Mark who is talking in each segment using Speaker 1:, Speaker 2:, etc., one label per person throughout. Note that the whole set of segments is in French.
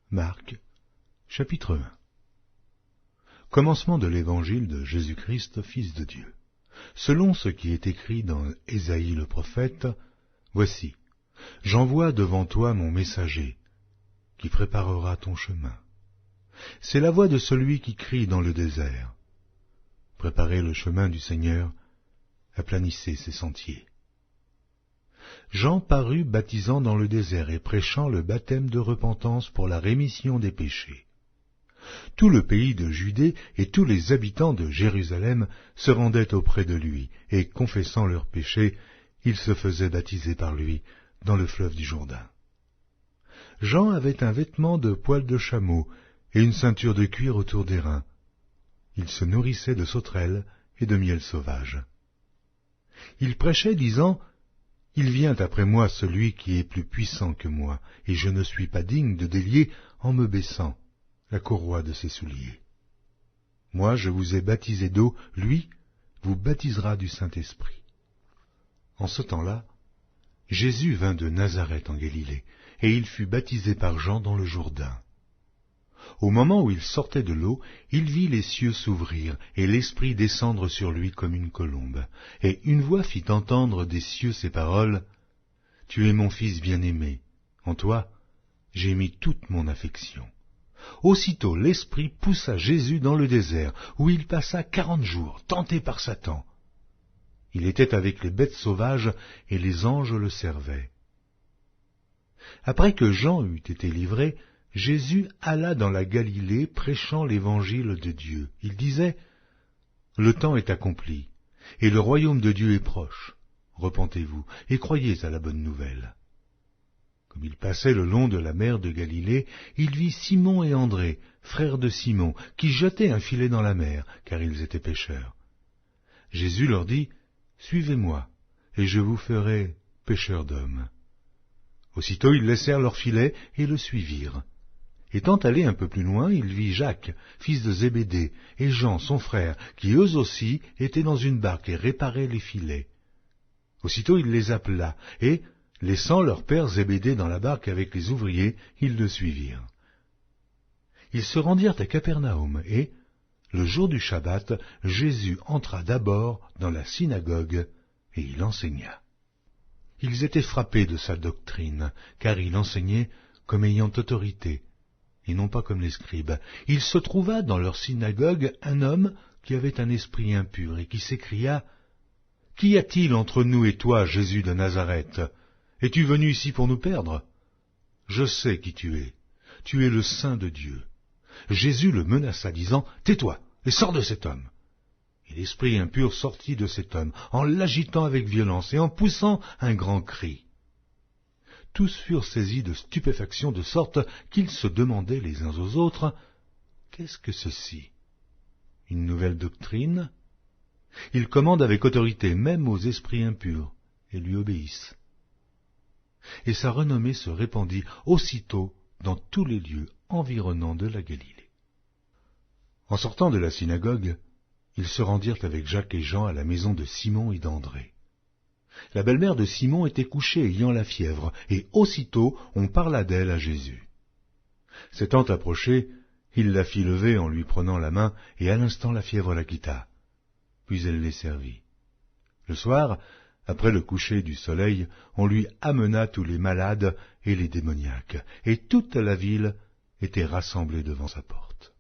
Speaker 1: Marc, chapitre 1. Commencement de l'évangile de Jésus-Christ, Fils de Dieu. Selon ce qui est écrit dans Ésaïe le prophète, « Voici, j'envoie devant toi mon messager, qui préparera ton chemin. C'est la voix de celui qui crie dans le désert. Préparez le chemin du Seigneur, aplanissez ses sentiers. » Jean parut baptisant dans le désert et prêchant le baptême de repentance pour la rémission des péchés. Tout le pays de Judée et tous les habitants de Jérusalem se rendaient auprès de lui, et confessant leurs péchés, ils se faisaient baptiser par lui dans le fleuve du Jourdain. Jean avait un vêtement de poil de chameau et une ceinture de cuir autour des reins. Il se nourrissait de sauterelles et de miel sauvage. Il prêchait, disant, « Il vient après moi celui qui est plus puissant que moi, et je ne suis pas digne de délier, en me baissant, la courroie de ses souliers. Moi je vous ai baptisé d'eau, lui vous baptisera du Saint-Esprit. » En ce temps-là, Jésus vint de Nazareth en Galilée, et il fut baptisé par Jean dans le Jourdain. Au moment où il sortait de l'eau, il vit les cieux s'ouvrir, et l'Esprit descendre sur lui comme une colombe. Et une voix fit entendre des cieux ces paroles, « Tu es mon Fils bien-aimé, en toi j'ai mis toute mon affection. » Aussitôt l'Esprit poussa Jésus dans le désert, où il passa 40 jours, tenté par Satan. Il était avec les bêtes sauvages, et les anges le servaient. Après que Jean eut été livré, Jésus alla dans la Galilée prêchant l'évangile de Dieu. Il disait, « Le temps est accompli, et le royaume de Dieu est proche. Repentez-vous, et croyez à la bonne nouvelle. » Comme il passait le long de la mer de Galilée, il vit Simon et André, frères de Simon, qui jetaient un filet dans la mer, car ils étaient pêcheurs. Jésus leur dit, « Suivez-moi, et je vous ferai pêcheurs d'hommes. » Aussitôt ils laissèrent leur filet et le suivirent. Étant allé un peu plus loin, il vit Jacques, fils de Zébédée, et Jean, son frère, qui eux aussi étaient dans une barque et réparaient les filets. Aussitôt il les appela, et, laissant leur père Zébédée dans la barque avec les ouvriers, ils le suivirent. Ils se rendirent à Capernaum, et, le jour du Shabbat, Jésus entra d'abord dans la synagogue, et il enseigna. Ils étaient frappés de sa doctrine, car il enseignait comme ayant autorité, et non pas comme les scribes. Il se trouva dans leur synagogue un homme qui avait un esprit impur, et qui s'écria, « Qu'y a-t-il entre nous et toi, Jésus de Nazareth? Es-tu venu ici pour nous perdre? Je sais qui tu es le Saint de Dieu. » Jésus le menaça, disant, « Tais-toi, et sors de cet homme. » Et l'esprit impur sortit de cet homme, en l'agitant avec violence et en poussant un grand cri. Tous furent saisis de stupéfaction, de sorte qu'ils se demandaient les uns aux autres, « Qu'est-ce que ceci? Une nouvelle doctrine? » Il commande avec autorité même aux esprits impurs, et lui obéissent. Et sa renommée se répandit aussitôt dans tous les lieux environnants de la Galilée. En sortant de la synagogue, ils se rendirent avec Jacques et Jean à la maison de Simon et d'André. La belle-mère de Simon était couchée ayant la fièvre, et aussitôt on parla d'elle à Jésus. S'étant approché, il la fit lever en lui prenant la main, et à l'instant la fièvre la quitta. Puis elle les servit. Le soir, après le coucher du soleil, on lui amena tous les malades et les démoniaques, et toute la ville était rassemblée devant sa porte.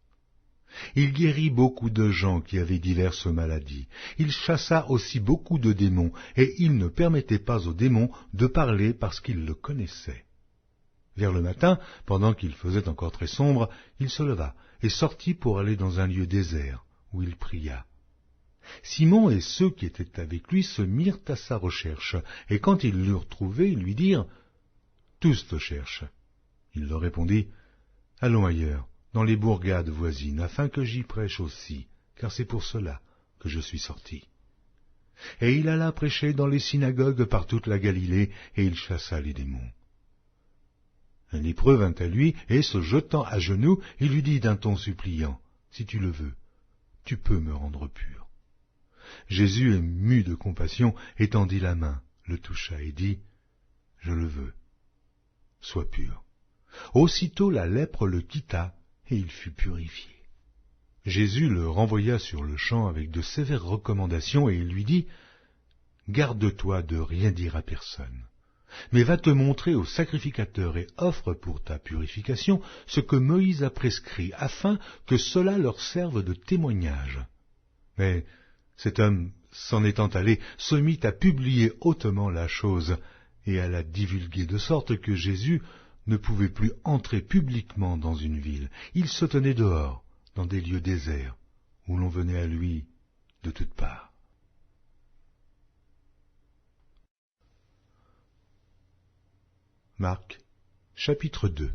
Speaker 1: Il guérit beaucoup de gens qui avaient diverses maladies. Il chassa aussi beaucoup de démons, et il ne permettait pas aux démons de parler parce qu'ils le connaissaient. Vers le matin, pendant qu'il faisait encore très sombre, il se leva et sortit pour aller dans un lieu désert, où il pria. Simon et ceux qui étaient avec lui se mirent à sa recherche, et quand ils l'eurent trouvé, ils lui dirent, « Tous te cherchent. » Il leur répondit, « Allons ailleurs, dans les bourgades voisines, afin que j'y prêche aussi, car c'est pour cela que je suis sorti. » Et il alla prêcher dans les synagogues par toute la Galilée, et il chassa les démons. Un lépreux vint à lui, et se jetant à genoux, il lui dit d'un ton suppliant, « Si tu le veux, tu peux me rendre pur. » Jésus, ému de compassion, étendit la main, le toucha et dit, « Je le veux, sois pur. » Aussitôt la lèpre le quitta, et il fut purifié. Jésus le renvoya sur le champ avec de sévères recommandations, et il lui dit, « Garde-toi de rien dire à personne, mais va te montrer au sacrificateur et offre pour ta purification ce que Moïse a prescrit, afin que cela leur serve de témoignage. » Mais cet homme, s'en étant allé, se mit à publier hautement la chose et à la divulguer, de sorte que Jésus ne pouvait plus entrer publiquement dans une ville. Il se tenait dehors, dans des lieux déserts, où l'on venait à lui de toutes parts. Marc, chapitre 2.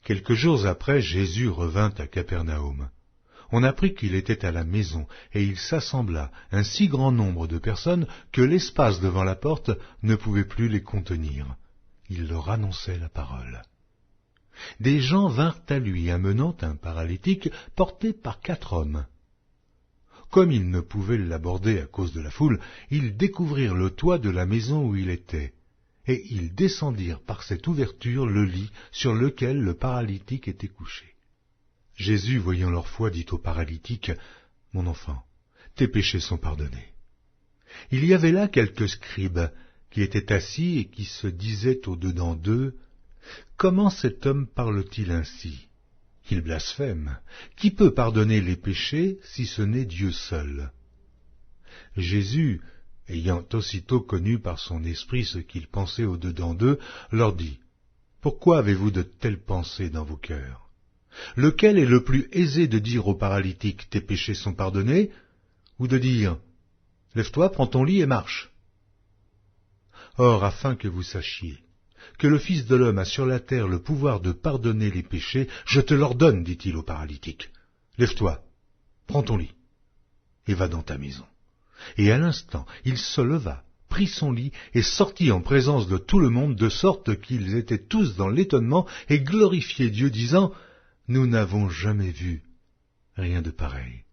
Speaker 1: Quelques jours après, Jésus revint à Capernaum. On apprit qu'il était à la maison, et il s'assembla un si grand nombre de personnes que l'espace devant la porte ne pouvait plus les contenir. Il leur annonçait la parole. Des gens vinrent à lui, amenant un paralytique porté par 4 hommes. Comme ils ne pouvaient l'aborder à cause de la foule, ils découvrirent le toit de la maison où il était, et ils descendirent par cette ouverture le lit sur lequel le paralytique était couché. Jésus, voyant leur foi, dit au paralytique, « Mon enfant, tes péchés sont pardonnés. » Il y avait là quelques scribes qui étaient assis et qui se disaient au-dedans d'eux, « Comment cet homme parle-t-il ainsi? Il blasphème. Qui peut pardonner les péchés si ce n'est Dieu seul ?» Jésus, ayant aussitôt connu par son esprit ce qu'ils pensaient au-dedans d'eux, leur dit, « Pourquoi avez-vous de telles pensées dans vos cœurs? Lequel est le plus aisé de dire au paralytique, « Tes péchés sont pardonnés » ou de dire, « Lève-toi, prends ton lit et marche » ? Or, afin que vous sachiez que le Fils de l'homme a sur la terre le pouvoir de pardonner les péchés, je te l'ordonne, dit-il au paralytique, « Lève-toi, prends ton lit et va dans ta maison. » Et à l'instant, il se leva, prit son lit et sortit en présence de tout le monde, de sorte qu'ils étaient tous dans l'étonnement et glorifiaient Dieu, disant, « Nous n'avons jamais vu rien de pareil. »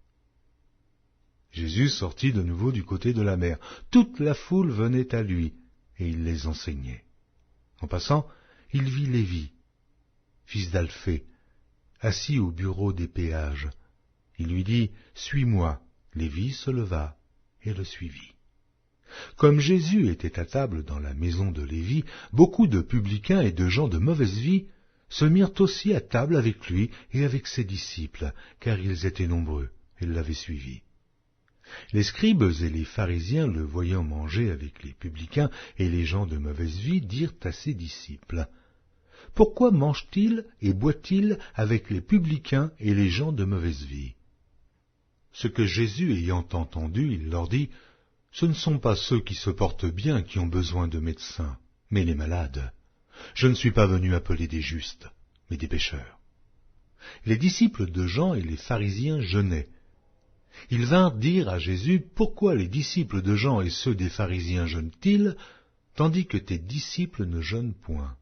Speaker 1: Jésus sortit de nouveau du côté de la mer. Toute la foule venait à lui, et il les enseignait. En passant, il vit Lévi, fils d'Alphée, assis au bureau des péages. Il lui dit, « Suis-moi. » Lévi se leva et le suivit. Comme Jésus était à table dans la maison de Lévi, beaucoup de publicains et de gens de mauvaise vie se mirent aussi à table avec lui et avec ses disciples, car ils étaient nombreux et l'avaient suivi. Les scribes et les pharisiens, le voyant manger avec les publicains et les gens de mauvaise vie, dirent à ses disciples, « Pourquoi mange-t-il et boit-il avec les publicains et les gens de mauvaise vie ?» Ce que Jésus ayant entendu, il leur dit, « Ce ne sont pas ceux qui se portent bien qui ont besoin de médecins, mais les malades. Je ne suis pas venu appeler des justes, mais des pécheurs. » Les disciples de Jean et les pharisiens jeûnaient. Ils vinrent dire à Jésus, « Pourquoi les disciples de Jean et ceux des pharisiens jeûnent-ils, tandis que tes disciples ne jeûnent point ?»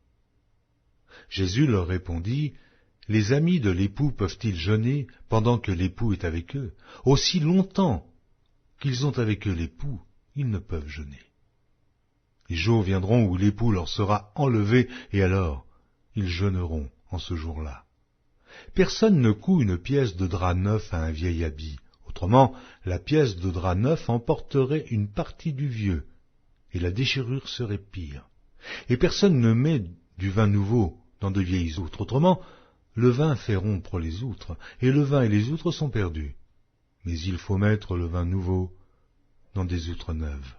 Speaker 1: Jésus leur répondit, « Les amis de l'époux peuvent-ils jeûner pendant que l'époux est avec eux? Aussi longtemps qu'ils ont avec eux l'époux, ils ne peuvent jeûner. Les jours viendront où l'époux leur sera enlevé, et alors ils jeûneront en ce jour-là. Personne ne coud une pièce de drap neuf à un vieil habit. Autrement, la pièce de drap neuf emporterait une partie du vieux, et la déchirure serait pire. Et personne ne met du vin nouveau dans de vieilles outres. Autrement, le vin fait rompre les outres, et le vin et les outres sont perdus. Mais il faut mettre le vin nouveau dans des outres neuves. »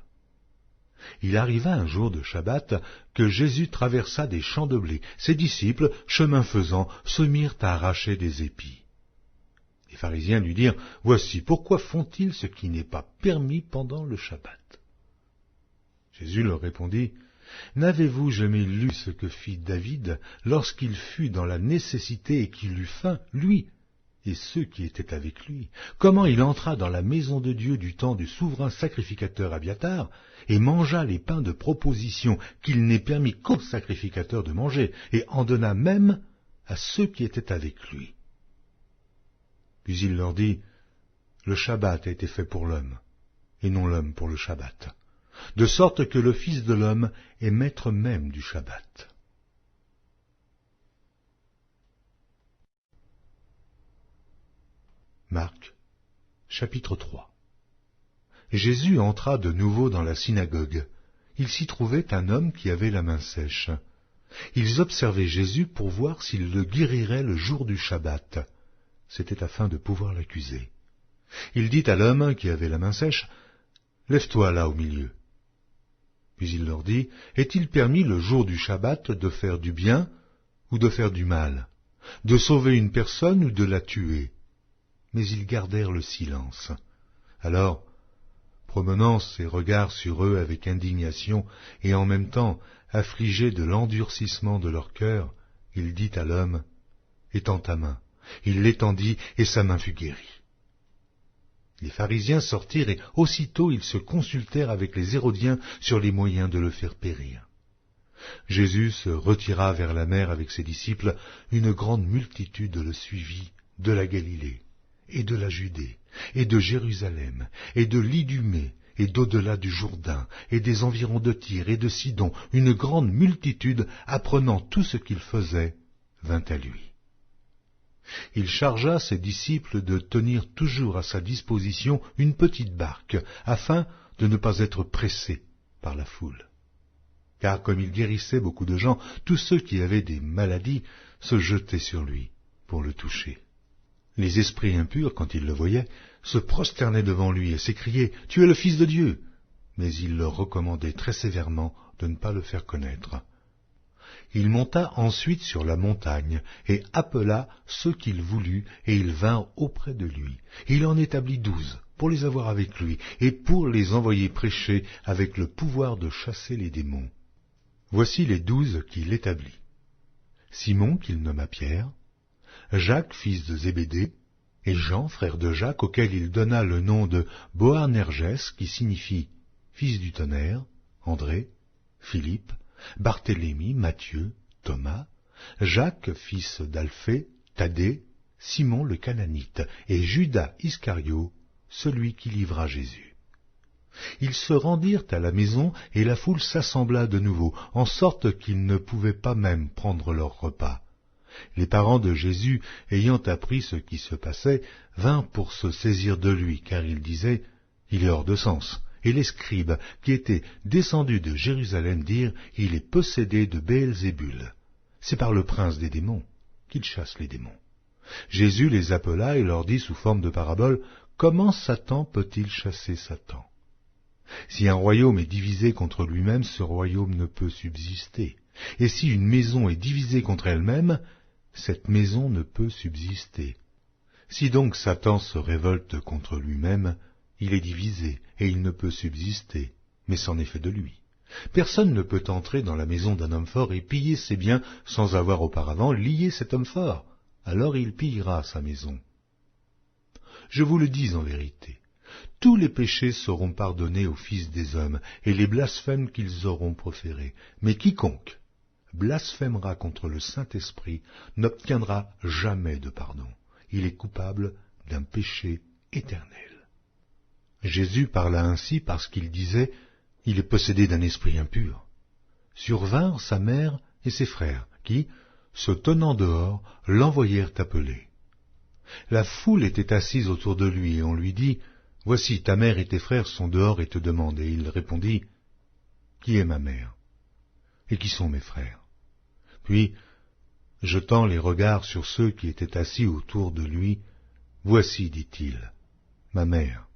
Speaker 1: Il arriva un jour de Shabbat que Jésus traversa des champs de blé. Ses disciples, chemin faisant, se mirent à arracher des épis. Les pharisiens lui dirent, « Voici, pourquoi font-ils ce qui n'est pas permis pendant le Shabbat ?» Jésus leur répondit, « N'avez-vous jamais lu ce que fit David lorsqu'il fut dans la nécessité et qu'il eut faim, lui et ceux qui étaient avec lui, comment il entra dans la maison de Dieu du temps du souverain sacrificateur Abiatar, et mangea les pains de proposition qu'il n'est permis qu'aux sacrificateurs de manger, et en donna même à ceux qui étaient avec lui. Puis il leur dit, le Shabbat a été fait pour l'homme, et non l'homme pour le Shabbat, de sorte que le Fils de l'homme est maître même du Shabbat. » Marc, chapitre 3. Jésus entra de nouveau dans la synagogue. Il s'y trouvait un homme qui avait la main sèche. Ils observaient Jésus pour voir s'il le guérirait le jour du Shabbat. C'était afin de pouvoir l'accuser. Il dit à l'homme qui avait la main sèche, « Lève-toi là au milieu. » Puis il leur dit, « Est-il permis le jour du Shabbat de faire du bien ou de faire du mal, de sauver une personne ou de la tuer ?» Mais ils gardèrent le silence. Alors, promenant ses regards sur eux avec indignation et en même temps affligé de l'endurcissement de leur cœur, il dit à l'homme, « Étends ta main. » Il l'étendit et sa main fut guérie. Les pharisiens sortirent et aussitôt ils se consultèrent avec les Hérodiens sur les moyens de le faire périr. Jésus se retira vers la mer avec ses disciples. Une grande multitude le suivit de la Galilée, et de la Judée, et de Jérusalem, et de l'Idumée, et d'au-delà du Jourdain, et des environs de Tyr et de Sidon. Une grande multitude, apprenant tout ce qu'il faisait, vint à lui. Il chargea ses disciples de tenir toujours à sa disposition une petite barque, afin de ne pas être pressés par la foule. Car comme il guérissait beaucoup de gens, tous ceux qui avaient des maladies se jetaient sur lui pour le toucher. Les esprits impurs, quand ils le voyaient, se prosternaient devant lui et s'écriaient « Tu es le Fils de Dieu !» Mais il leur recommandait très sévèrement de ne pas le faire connaître. Il monta ensuite sur la montagne et appela ceux qu'il voulut, et ils vinrent auprès de lui. Il en établit 12 pour les avoir avec lui et pour les envoyer prêcher avec le pouvoir de chasser les démons. Voici les 12 qu'il établit. Simon, qu'il nomma Pierre, Jacques, fils de Zébédée, et Jean, frère de Jacques, auquel il donna le nom de Boanerges, qui signifie fils du tonnerre, André, Philippe, Barthélemy, Matthieu, Thomas, Jacques, fils d'Alphée, Thaddée, Simon le Cananite, et Judas Iscario, celui qui livra Jésus. Ils se rendirent à la maison, et la foule s'assembla de nouveau, en sorte qu'ils ne pouvaient pas même prendre leur repas. Les parents de Jésus, ayant appris ce qui se passait, vinrent pour se saisir de lui, car ils disaient « Il est hors de sens ». Et les scribes, qui étaient descendus de Jérusalem, dirent « Il est possédé de Béelzébul. C'est par le prince des démons qu'il chasse les démons. » Jésus les appela et leur dit sous forme de parabole « Comment Satan peut-il chasser Satan? Si un royaume est divisé contre lui-même, ce royaume ne peut subsister. Et si une maison est divisée contre elle-même, cette maison ne peut subsister. Si donc Satan se révolte contre lui-même, il est divisé, et il ne peut subsister, mais c'en est fait de lui. Personne ne peut entrer dans la maison d'un homme fort et piller ses biens sans avoir auparavant lié cet homme fort. Alors il pillera sa maison. Je vous le dis en vérité, tous les péchés seront pardonnés aux fils des hommes, et les blasphèmes qu'ils auront proférés. Mais quiconque blasphémera contre le Saint-Esprit n'obtiendra jamais de pardon. Il est coupable d'un péché éternel. Jésus parla ainsi parce qu'il disait « Il est possédé d'un esprit impur ». Survinrent sa mère et ses frères, qui, se tenant dehors, l'envoyèrent appeler. La foule était assise autour de lui, et on lui dit « Voici, ta mère et tes frères sont dehors et te demandent. » Et il répondit « Qui est ma mère? Et qui sont mes frères ?» Puis, jetant les regards sur ceux qui étaient assis autour de lui, « Voici, dit-il, ma mère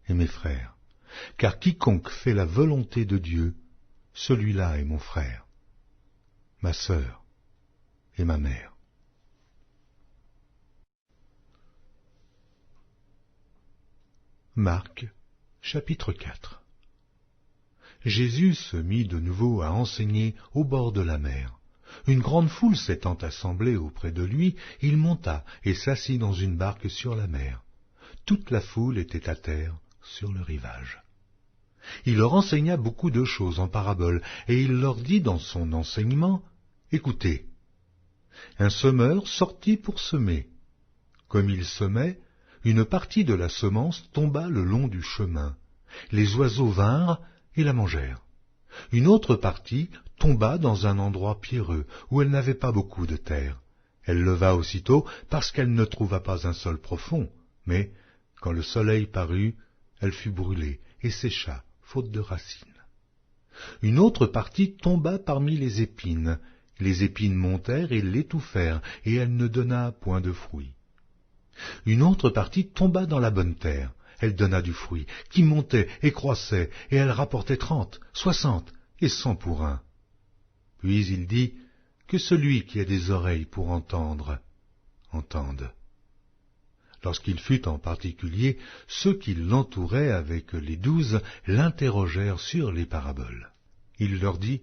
Speaker 1: et mes frères, car quiconque fait la volonté de Dieu, celui-là est mon frère, ma sœur et ma mère. » Marc, chapitre 4. Jésus se mit de nouveau à enseigner au bord de la mer. Une grande foule s'étant assemblée auprès de lui, il monta et s'assit dans une barque sur la mer. Toute la foule était à terre sur le rivage. Il leur enseigna beaucoup de choses en paraboles, et il leur dit dans son enseignement, « Écoutez, un semeur sortit pour semer. Comme il semait, une partie de la semence tomba le long du chemin. Les oiseaux vinrent et la mangèrent. Une autre partie tomba dans un endroit pierreux, où elle n'avait pas beaucoup de terre. Elle leva aussitôt parce qu'elle ne trouva pas un sol profond. Mais, quand le soleil parut, elle fut brûlée et sécha, faute de racines. Une autre partie tomba parmi les épines montèrent et l'étouffèrent, et elle ne donna point de fruit. Une autre partie tomba dans la bonne terre, elle donna du fruit, qui montait et croissait, et elle rapportait 30, 60 et 100 pour un. Puis il dit, que celui qui a des oreilles pour entendre, entende. Lorsqu'il fut en particulier, ceux qui l'entouraient avec les 12 l'interrogèrent sur les paraboles. Il leur dit,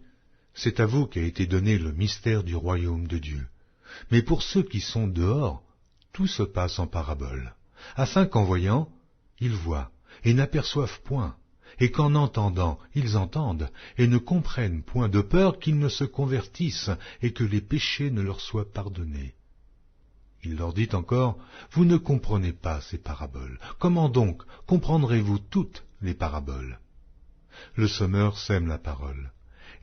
Speaker 1: c'est à vous qu'a été donné le mystère du royaume de Dieu. Mais pour ceux qui sont dehors, tout se passe en paraboles, afin qu'en voyant, ils voient et n'aperçoivent point, et qu'en entendant, ils entendent et ne comprennent point, de peur qu'ils ne se convertissent et que les péchés ne leur soient pardonnés. Il leur dit encore, vous ne comprenez pas ces paraboles. Comment donc comprendrez-vous toutes les paraboles? Le semeur sème la parole.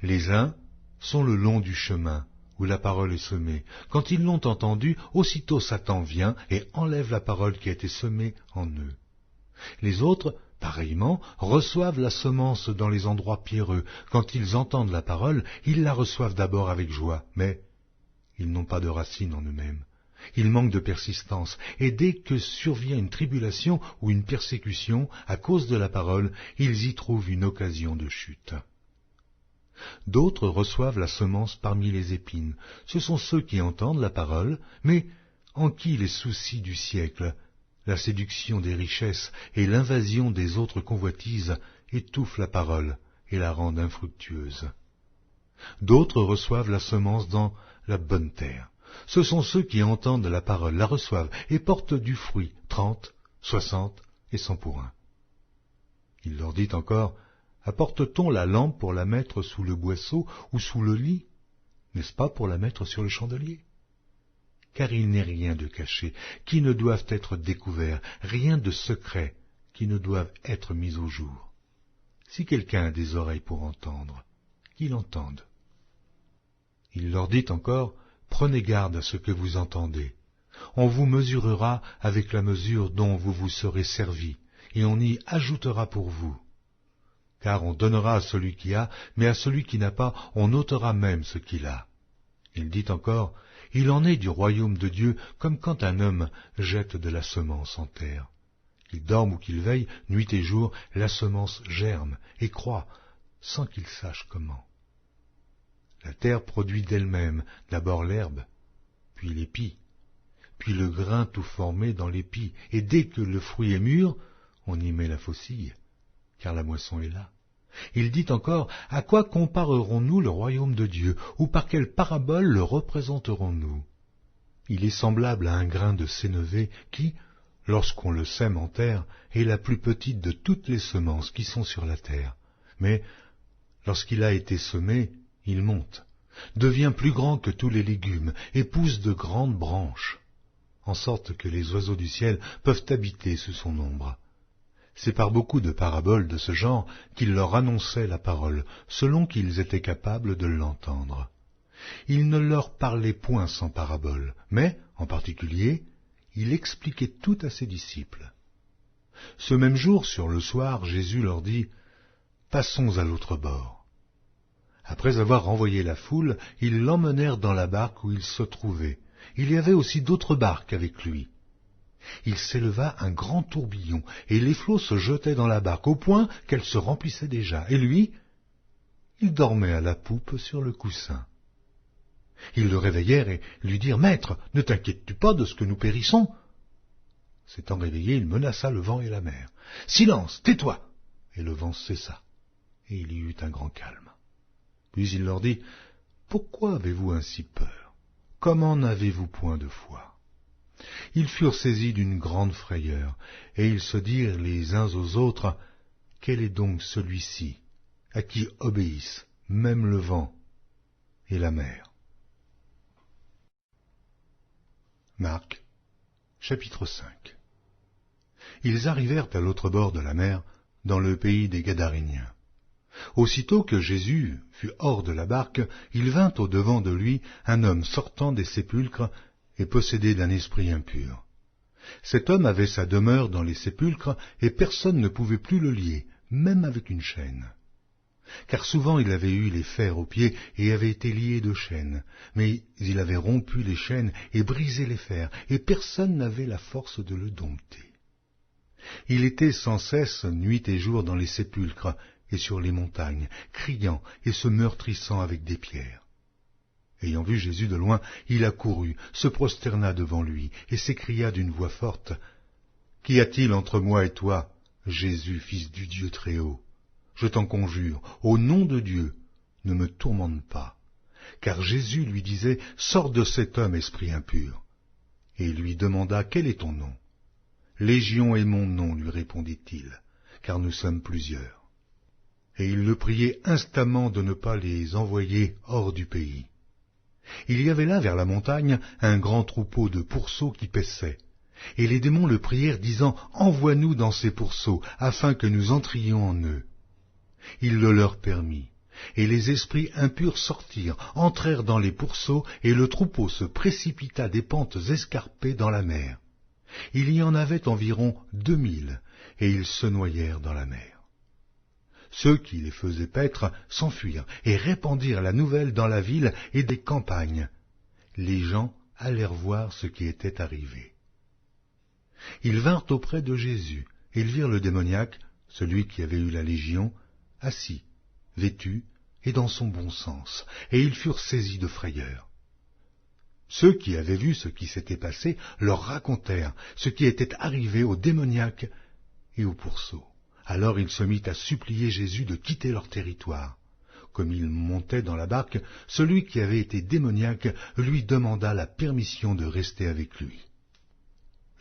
Speaker 1: Les uns sont le long du chemin où la parole est semée. Quand ils l'ont entendue, aussitôt Satan vient et enlève la parole qui a été semée en eux. Les autres, pareillement, reçoivent la semence dans les endroits pierreux. Quand ils entendent la parole, ils la reçoivent d'abord avec joie, mais ils n'ont pas de racine en eux-mêmes. Ils manquent de persistance, et dès que survient une tribulation ou une persécution à cause de la parole, ils y trouvent une occasion de chute. D'autres reçoivent la semence parmi les épines. Ce sont ceux qui entendent la parole, mais en qui les soucis du siècle, la séduction des richesses et l'invasion des autres convoitises étouffent la parole et la rendent infructueuse. D'autres reçoivent la semence dans la bonne terre. Ce sont ceux qui entendent la parole, la reçoivent et portent du fruit, 30, 60 et 100 pour un. Il leur dit encore, apporte-t-on la lampe pour la mettre sous le boisseau ou sous le lit? N'est-ce pas pour la mettre sur le chandelier? Car il n'est rien de caché qui ne doive être découvert, rien de secret qui ne doive être mis au jour. Si quelqu'un a des oreilles pour entendre, qu'il entende. Il leur dit encore, prenez garde à ce que vous entendez. On vous mesurera avec la mesure dont vous vous serez servi, et on y ajoutera pour vous. Car on donnera à celui qui a, mais à celui qui n'a pas, on ôtera même ce qu'il a. Il dit encore, il en est du royaume de Dieu comme quand un homme jette de la semence en terre. Qu'il dorme ou qu'il veille, nuit et jour, la semence germe et croît, sans qu'il sache comment. La terre produit d'elle-même d'abord l'herbe, puis l'épi, puis le grain tout formé dans l'épi, et dès que le fruit est mûr, on y met la faucille, car la moisson est là. Il dit encore, à quoi comparerons-nous le royaume de Dieu, ou par quelle parabole le représenterons-nous? Il est semblable à un grain de sénévé qui, lorsqu'on le sème en terre, est la plus petite de toutes les semences qui sont sur la terre. Mais, lorsqu'il a été semé, il monte, devient plus grand que tous les légumes, et pousse de grandes branches, en sorte que les oiseaux du ciel peuvent habiter sous son ombre. C'est par beaucoup de paraboles de ce genre qu'il leur annonçait la parole, selon qu'ils étaient capables de l'entendre. Il ne leur parlait point sans parabole, mais, en particulier, il expliquait tout à ses disciples. Ce même jour, sur le soir, Jésus leur dit « Passons à l'autre bord ». Après avoir renvoyé la foule, ils l'emmenèrent dans la barque où il se trouvait. Il y avait aussi d'autres barques avec lui. Il s'éleva un grand tourbillon, et les flots se jetaient dans la barque, au point qu'elle se remplissait déjà. Et lui, il dormait à la poupe sur le coussin. Ils le réveillèrent et lui dirent « Maître, ne t'inquiètes-tu pas de ce que nous périssons ?» S'étant réveillé, il menaça le vent et la mer. « Silence, tais-toi !» Et le vent cessa, et il y eut un grand calme. Puis il leur dit, « Pourquoi avez-vous ainsi peur? Comment n'avez-vous point de foi ?» Ils furent saisis d'une grande frayeur, et ils se dirent les uns aux autres, « Quel est donc celui-ci, à qui obéissent même le vent et la mer ?» Marc, chapitre 5. Ils arrivèrent à l'autre bord de la mer, dans le pays des Gadaréniens. Aussitôt que Jésus fut hors de la barque, il vint au-devant de lui un homme sortant des sépulcres et possédé d'un esprit impur. Cet homme avait sa demeure dans les sépulcres, et personne ne pouvait plus le lier, même avec une chaîne. Car souvent il avait eu les fers aux pieds et avait été lié de chaînes, mais il avait rompu les chaînes et brisé les fers, et personne n'avait la force de le dompter. Il était sans cesse, nuit et jour, dans les sépulcres et sur les montagnes, criant et se meurtrissant avec des pierres. Ayant vu Jésus de loin, il accourut, se prosterna devant lui, et s'écria d'une voix forte, « Qu'y a-t-il entre moi et toi, Jésus, fils du Dieu Très-Haut? Je t'en conjure, au nom de Dieu, ne me tourmente pas. » Car Jésus lui disait, « Sors de cet homme, esprit impur. » Et il lui demanda, « Quel est ton nom? » « Légion est mon nom, lui répondit-il, car nous sommes plusieurs. » Et il le priait instamment de ne pas les envoyer hors du pays. Il y avait là, vers la montagne, un grand troupeau de pourceaux qui paissaient. Et les démons le prièrent, disant, « Envoie-nous dans ces pourceaux, afin que nous entrions en eux. » Il le leur permit. Et les esprits impurs sortirent, entrèrent dans les pourceaux, et le troupeau se précipita des pentes escarpées dans la mer. Il y en avait environ 2000, et ils se noyèrent dans la mer. Ceux qui les faisaient paître s'enfuirent et répandirent la nouvelle dans la ville et des campagnes. Les gens allèrent voir ce qui était arrivé. Ils vinrent auprès de Jésus, et ils virent le démoniaque, celui qui avait eu la légion, assis, vêtu et dans son bon sens, et ils furent saisis de frayeur. Ceux qui avaient vu ce qui s'était passé leur racontèrent ce qui était arrivé au démoniaque et au pourceau. Alors il se mit à supplier Jésus de quitter leur territoire. Comme il montait dans la barque, celui qui avait été démoniaque lui demanda la permission de rester avec lui.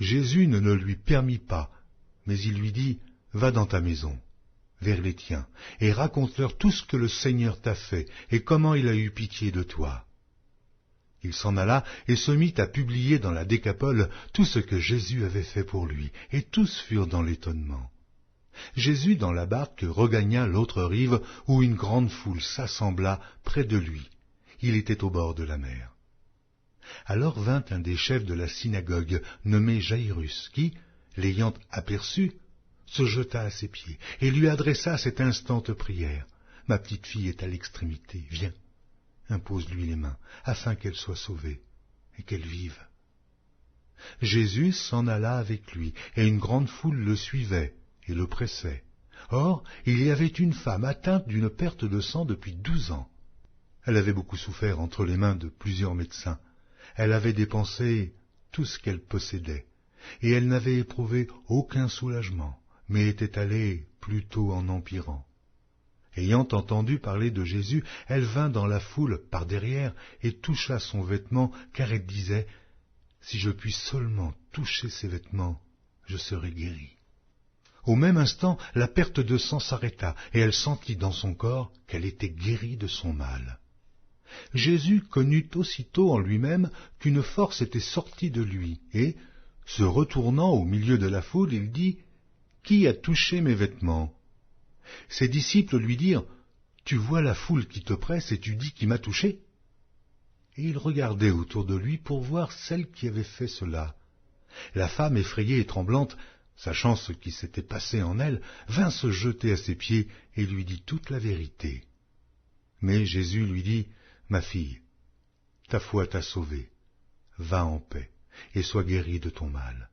Speaker 1: Jésus ne le lui permit pas, mais il lui dit, « Va dans ta maison, vers les tiens, et raconte-leur tout ce que le Seigneur t'a fait, et comment il a eu pitié de toi. » Il s'en alla et se mit à publier dans la Décapole tout ce que Jésus avait fait pour lui, et tous furent dans l'étonnement. Jésus, dans la barque, regagna l'autre rive, où une grande foule s'assembla près de lui. Il était au bord de la mer. Alors vint un des chefs de la synagogue, nommé Jaïrus, qui, l'ayant aperçu, se jeta à ses pieds, et lui adressa cette instante prière. « Ma petite fille est à l'extrémité, viens. Impose-lui les mains, afin qu'elle soit sauvée, et qu'elle vive. » Jésus s'en alla avec lui, et une grande foule le suivait et le pressait. Or, il y avait une femme atteinte d'une perte de sang depuis 12 ans. Elle avait beaucoup souffert entre les mains de plusieurs médecins. Elle avait dépensé tout ce qu'elle possédait, et elle n'avait éprouvé aucun soulagement, mais était allée plutôt en empirant. Ayant entendu parler de Jésus, elle vint dans la foule par derrière et toucha son vêtement, car elle disait, « Si je puis seulement toucher ses vêtements, je serai guérie. » Au même instant, la perte de sang s'arrêta, et elle sentit dans son corps qu'elle était guérie de son mal. Jésus connut aussitôt en lui-même qu'une force était sortie de lui, et, se retournant au milieu de la foule, il dit, « Qui a touché mes vêtements ?» Ses disciples lui dirent, « Tu vois la foule qui te presse et tu dis qui m'a touché ?» Et il regardait autour de lui pour voir celle qui avait fait cela. La femme, effrayée et tremblante, sachant ce qui s'était passé en elle, vint se jeter à ses pieds et lui dit toute la vérité. Mais Jésus lui dit, « Ma fille, ta foi t'a sauvée. Va en paix et sois guérie de ton mal. »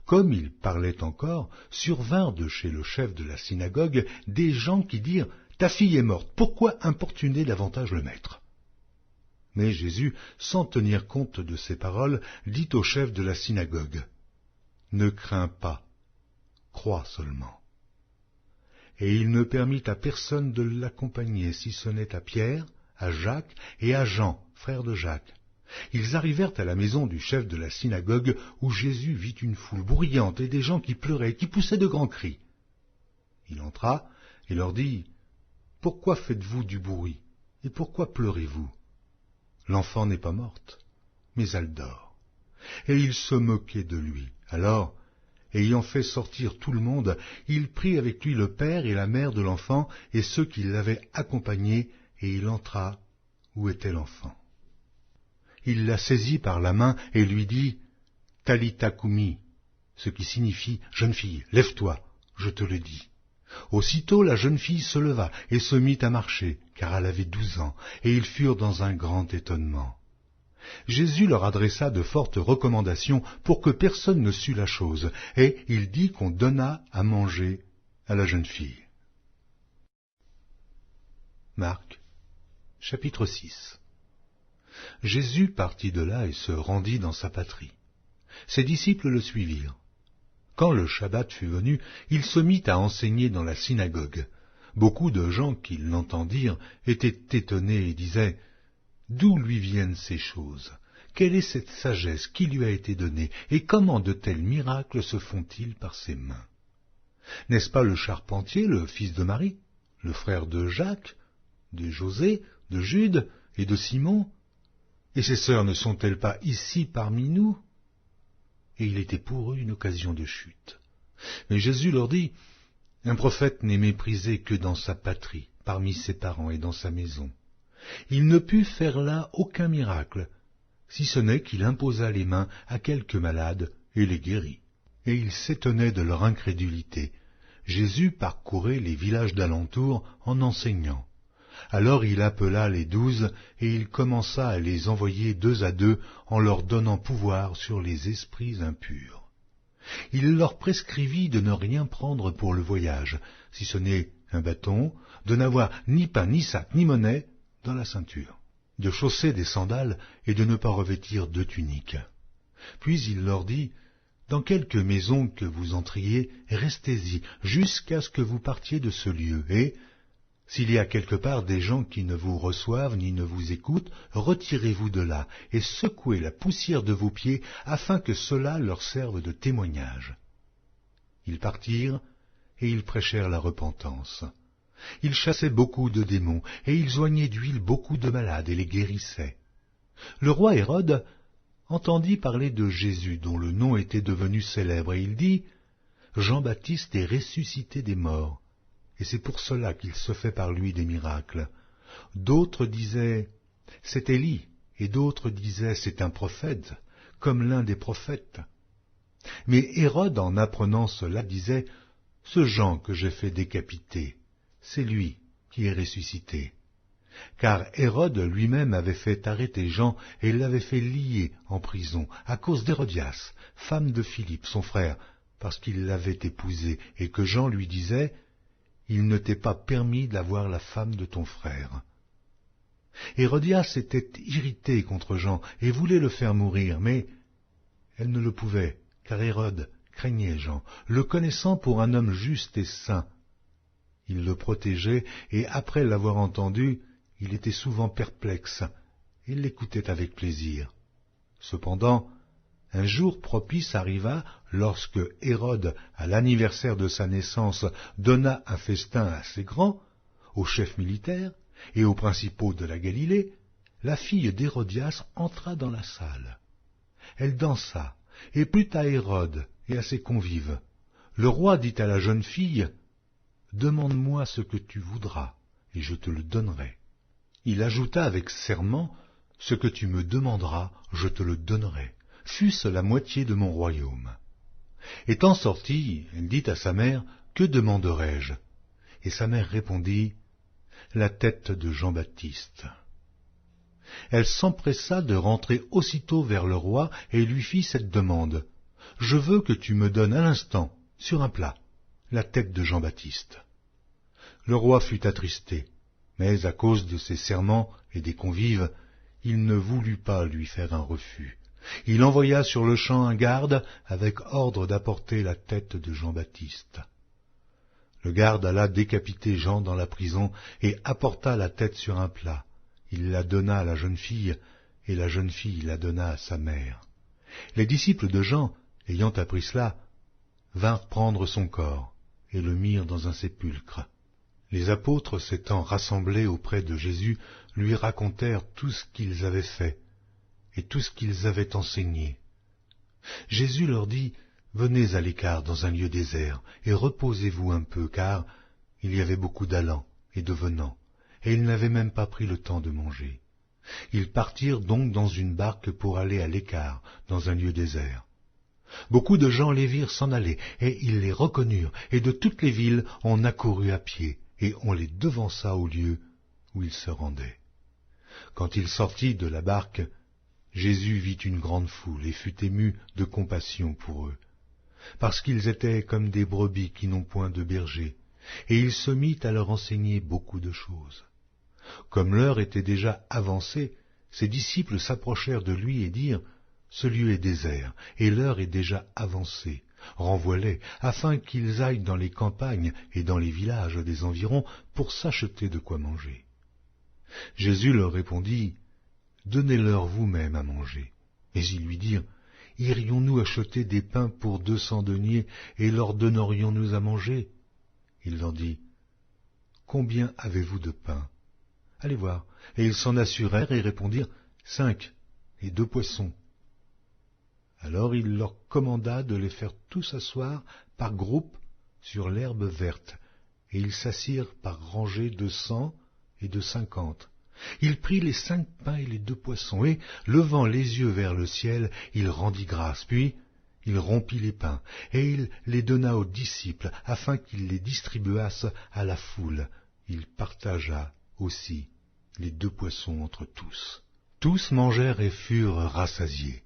Speaker 1: Comme il parlait encore, survinrent de chez le chef de la synagogue des gens qui dirent, « Ta fille est morte, pourquoi importuner davantage le maître ?» Mais Jésus, sans tenir compte de ces paroles, dit au chef de la synagogue, « Ne crains pas, crois seulement. » Et il ne permit à personne de l'accompagner, si ce n'est à Pierre, à Jacques et à Jean, frère de Jacques. Ils arrivèrent à la maison du chef de la synagogue, où Jésus vit une foule bruyante et des gens qui pleuraient, qui poussaient de grands cris. Il entra et leur dit, « Pourquoi faites-vous du bruit, et pourquoi pleurez-vous? L'enfant n'est pas morte, mais elle dort. » Et ils se moquaient de lui. Alors, ayant fait sortir tout le monde, il prit avec lui le père et la mère de l'enfant et ceux qui l'avaient accompagné, et il entra où était l'enfant. Il la saisit par la main et lui dit, « Talitha Koumi, ce qui signifie « Jeune fille, lève-toi, je te le dis ». Aussitôt la jeune fille se leva et se mit à marcher, car elle avait 12 ans, et ils furent dans un grand étonnement. Jésus leur adressa de fortes recommandations pour que personne ne sût la chose, et il dit qu'on donna à manger à la jeune fille. Marc, chapitre 6. Jésus partit de là et se rendit dans sa patrie. Ses disciples le suivirent. Quand le Shabbat fut venu, il se mit à enseigner dans la synagogue. Beaucoup de gens qui l'entendirent étaient étonnés et disaient « D'où lui viennent ces choses? Quelle est cette sagesse qui lui a été donnée? Et comment de tels miracles se font-ils par ses mains? N'est-ce pas le charpentier, le fils de Marie, le frère de Jacques, de José, de Jude et de Simon? Et ses sœurs ne sont-elles pas ici parmi nous ?» Et il était pour eux une occasion de chute. Mais Jésus leur dit, « Un prophète n'est méprisé que dans sa patrie, parmi ses parents et dans sa maison. Il ne put faire là aucun miracle, si ce n'est qu'il imposa les mains à quelques malades et les guérit. » Et ils s'étonnaient de leur incrédulité. Jésus parcourait les villages d'alentour en enseignant. Alors il appela les 12 et il commença à les envoyer 2 à 2 en leur donnant pouvoir sur les esprits impurs. Il leur prescrivit de ne rien prendre pour le voyage, si ce n'est un bâton, de n'avoir ni pain, ni sac, ni monnaie dans la ceinture, de chausser des sandales et de ne pas revêtir 2 tuniques. Puis il leur dit, « Dans quelque maison que vous entriez, restez-y jusqu'à ce que vous partiez de ce lieu, et s'il y a quelque part des gens qui ne vous reçoivent ni ne vous écoutent, retirez-vous de là et secouez la poussière de vos pieds afin que cela leur serve de témoignage. » Ils partirent et ils prêchèrent la repentance. Ils chassaient beaucoup de démons et ils oignaient d'huile beaucoup de malades et les guérissaient. Le roi Hérode entendit parler de Jésus dont le nom était devenu célèbre et il dit « Jean-Baptiste est ressuscité des morts. » Et c'est pour cela qu'il se fait par lui des miracles. D'autres disaient « C'est Élie », et d'autres disaient « C'est un prophète, comme l'un des prophètes. » Mais Hérode, en apprenant cela, disait « Ce Jean que j'ai fait décapiter, c'est lui qui est ressuscité. » Car Hérode lui-même avait fait arrêter Jean et l'avait fait lier en prison à cause d'Hérodias, femme de Philippe, son frère, parce qu'il l'avait épousée, et que Jean lui disait « Il ne t'est pas permis d'avoir la femme de ton frère. » Hérodias était irritée contre Jean et voulait le faire mourir, mais elle ne le pouvait, car Hérode craignait Jean, le connaissant pour un homme juste et saint. Il le protégeait, et après l'avoir entendu, il était souvent perplexe, et l'écoutait avec plaisir. Cependant, un jour propice arriva lorsque Hérode, à l'anniversaire de sa naissance, donna un festin assez grand aux chefs militaires et aux principaux de la Galilée. La fille d'Hérodias entra dans la salle. Elle dansa et plut à Hérode et à ses convives. Le roi dit à la jeune fille, « Demande-moi ce que tu voudras, et je te le donnerai. » Il ajouta avec serment, « Ce que tu me demanderas, je te le donnerai. Fût-ce la moitié de mon royaume. » Étant sortie, elle dit à sa mère, « Que demanderai-je » Et sa mère répondit, « La tête de Jean-Baptiste. » Elle s'empressa de rentrer aussitôt vers le roi et lui fit cette demande, « Je veux que tu me donnes à l'instant, sur un plat, la tête de Jean-Baptiste. » Le roi fut attristé, mais à cause de ses serments et des convives, il ne voulut pas lui faire un refus. Il envoya sur-le-champ un garde avec ordre d'apporter la tête de Jean-Baptiste. Le garde alla décapiter Jean dans la prison et apporta la tête sur un plat. Il la donna à la jeune fille, et la jeune fille la donna à sa mère. Les disciples de Jean, ayant appris cela, vinrent prendre son corps et le mirent dans un sépulcre. Les apôtres, s'étant rassemblés auprès de Jésus, lui racontèrent tout ce qu'ils avaient fait et tout ce qu'ils avaient enseigné. Jésus leur dit, « Venez à l'écart dans un lieu désert, et reposez-vous un peu, car il y avait beaucoup d'allants et de venants, et ils n'avaient même pas pris le temps de manger. » Ils partirent donc dans une barque pour aller à l'écart, dans un lieu désert. Beaucoup de gens les virent s'en aller, et ils les reconnurent, et de toutes les villes on accourut à pied, et on les devança au lieu où ils se rendaient. Quand il sortit de la barque, Jésus vit une grande foule, et fut ému de compassion pour eux, parce qu'ils étaient comme des brebis qui n'ont point de berger, et il se mit à leur enseigner beaucoup de choses. Comme l'heure était déjà avancée, ses disciples s'approchèrent de lui et dirent, « Ce lieu est désert, et l'heure est déjà avancée. Renvoie-les, afin qu'ils aillent dans les campagnes et dans les villages des environs pour s'acheter de quoi manger. » Jésus leur répondit, « Donnez-leur vous-même à manger. » Mais ils lui dirent, « Irions-nous acheter des pains pour 200 deniers et leur donnerions-nous à manger ?» Il leur dit, « Combien avez-vous de pain? Allez voir. » Et ils s'en assurèrent et répondirent, « 5 et 2 poissons. » Alors il leur commanda de les faire tous asseoir par groupes sur l'herbe verte, et ils s'assirent par rangées de 100 et de 50. Il prit les 5 pains et les 2 poissons, et, levant les yeux vers le ciel, il rendit grâce, puis il rompit les pains, et il les donna aux disciples, afin qu'ils les distribuassent à la foule. Il partagea aussi les 2 poissons entre tous. Tous mangèrent et furent rassasiés.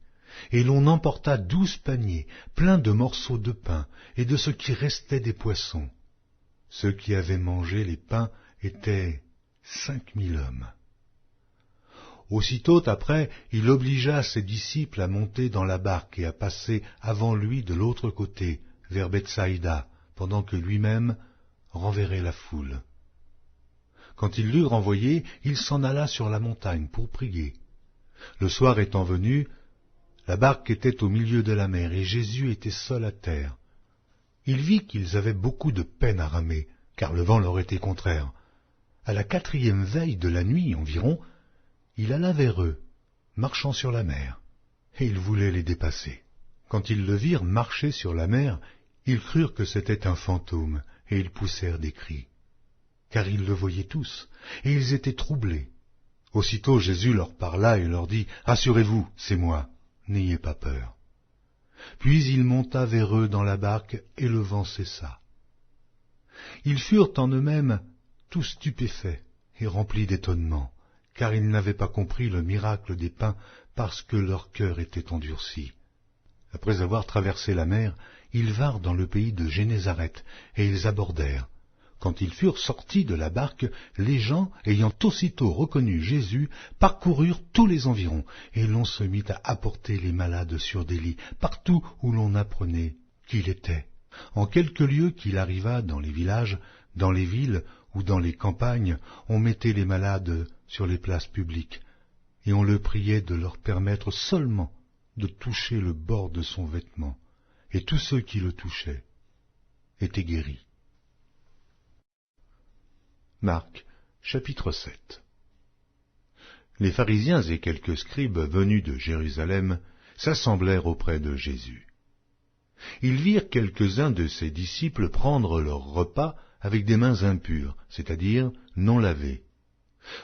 Speaker 1: Et l'on emporta 12 paniers, pleins de morceaux de pain, et de ce qui restait des poissons. Ceux qui avaient mangé les pains étaient 5000 hommes. Aussitôt après, il obligea ses disciples à monter dans la barque et à passer avant lui de l'autre côté, vers Bethsaïda, pendant que lui-même renverrait la foule. Quand il l'eut renvoyé, il s'en alla sur la montagne pour prier. Le soir étant venu, la barque était au milieu de la mer, et Jésus était seul à terre. Il vit qu'ils avaient beaucoup de peine à ramer, car le vent leur était contraire. À la 4e veille de la nuit environ, il alla vers eux, marchant sur la mer, et il voulait les dépasser. Quand ils le virent marcher sur la mer, ils crurent que c'était un fantôme, et ils poussèrent des cris. Car ils le voyaient tous, et ils étaient troublés. Aussitôt Jésus leur parla et leur dit, « Rassurez-vous, c'est moi. N'ayez pas peur. » Puis il monta vers eux dans la barque, et le vent cessa. Ils furent en eux-mêmes tous stupéfaits et remplis d'étonnement, car ils n'avaient pas compris le miracle des pains, parce que leur cœur était endurci. Après avoir traversé la mer, ils vinrent dans le pays de Génézareth, et ils abordèrent. Quand ils furent sortis de la barque, les gens, ayant aussitôt reconnu Jésus, parcoururent tous les environs, et l'on se mit à apporter les malades sur des lits, partout où l'on apprenait qu'il était. En quelque lieu qu'il arriva dans les villages, dans les villes ou dans les campagnes, on mettait les malades sur les places publiques, et on le priait de leur permettre seulement de toucher le bord de son vêtement, et tous ceux qui le touchaient étaient guéris. Marc, chapitre 7. Les pharisiens et quelques scribes venus de Jérusalem s'assemblèrent auprès de Jésus. Ils virent quelques-uns de ses disciples prendre leur repas avec des mains impures, c'est-à-dire non lavées.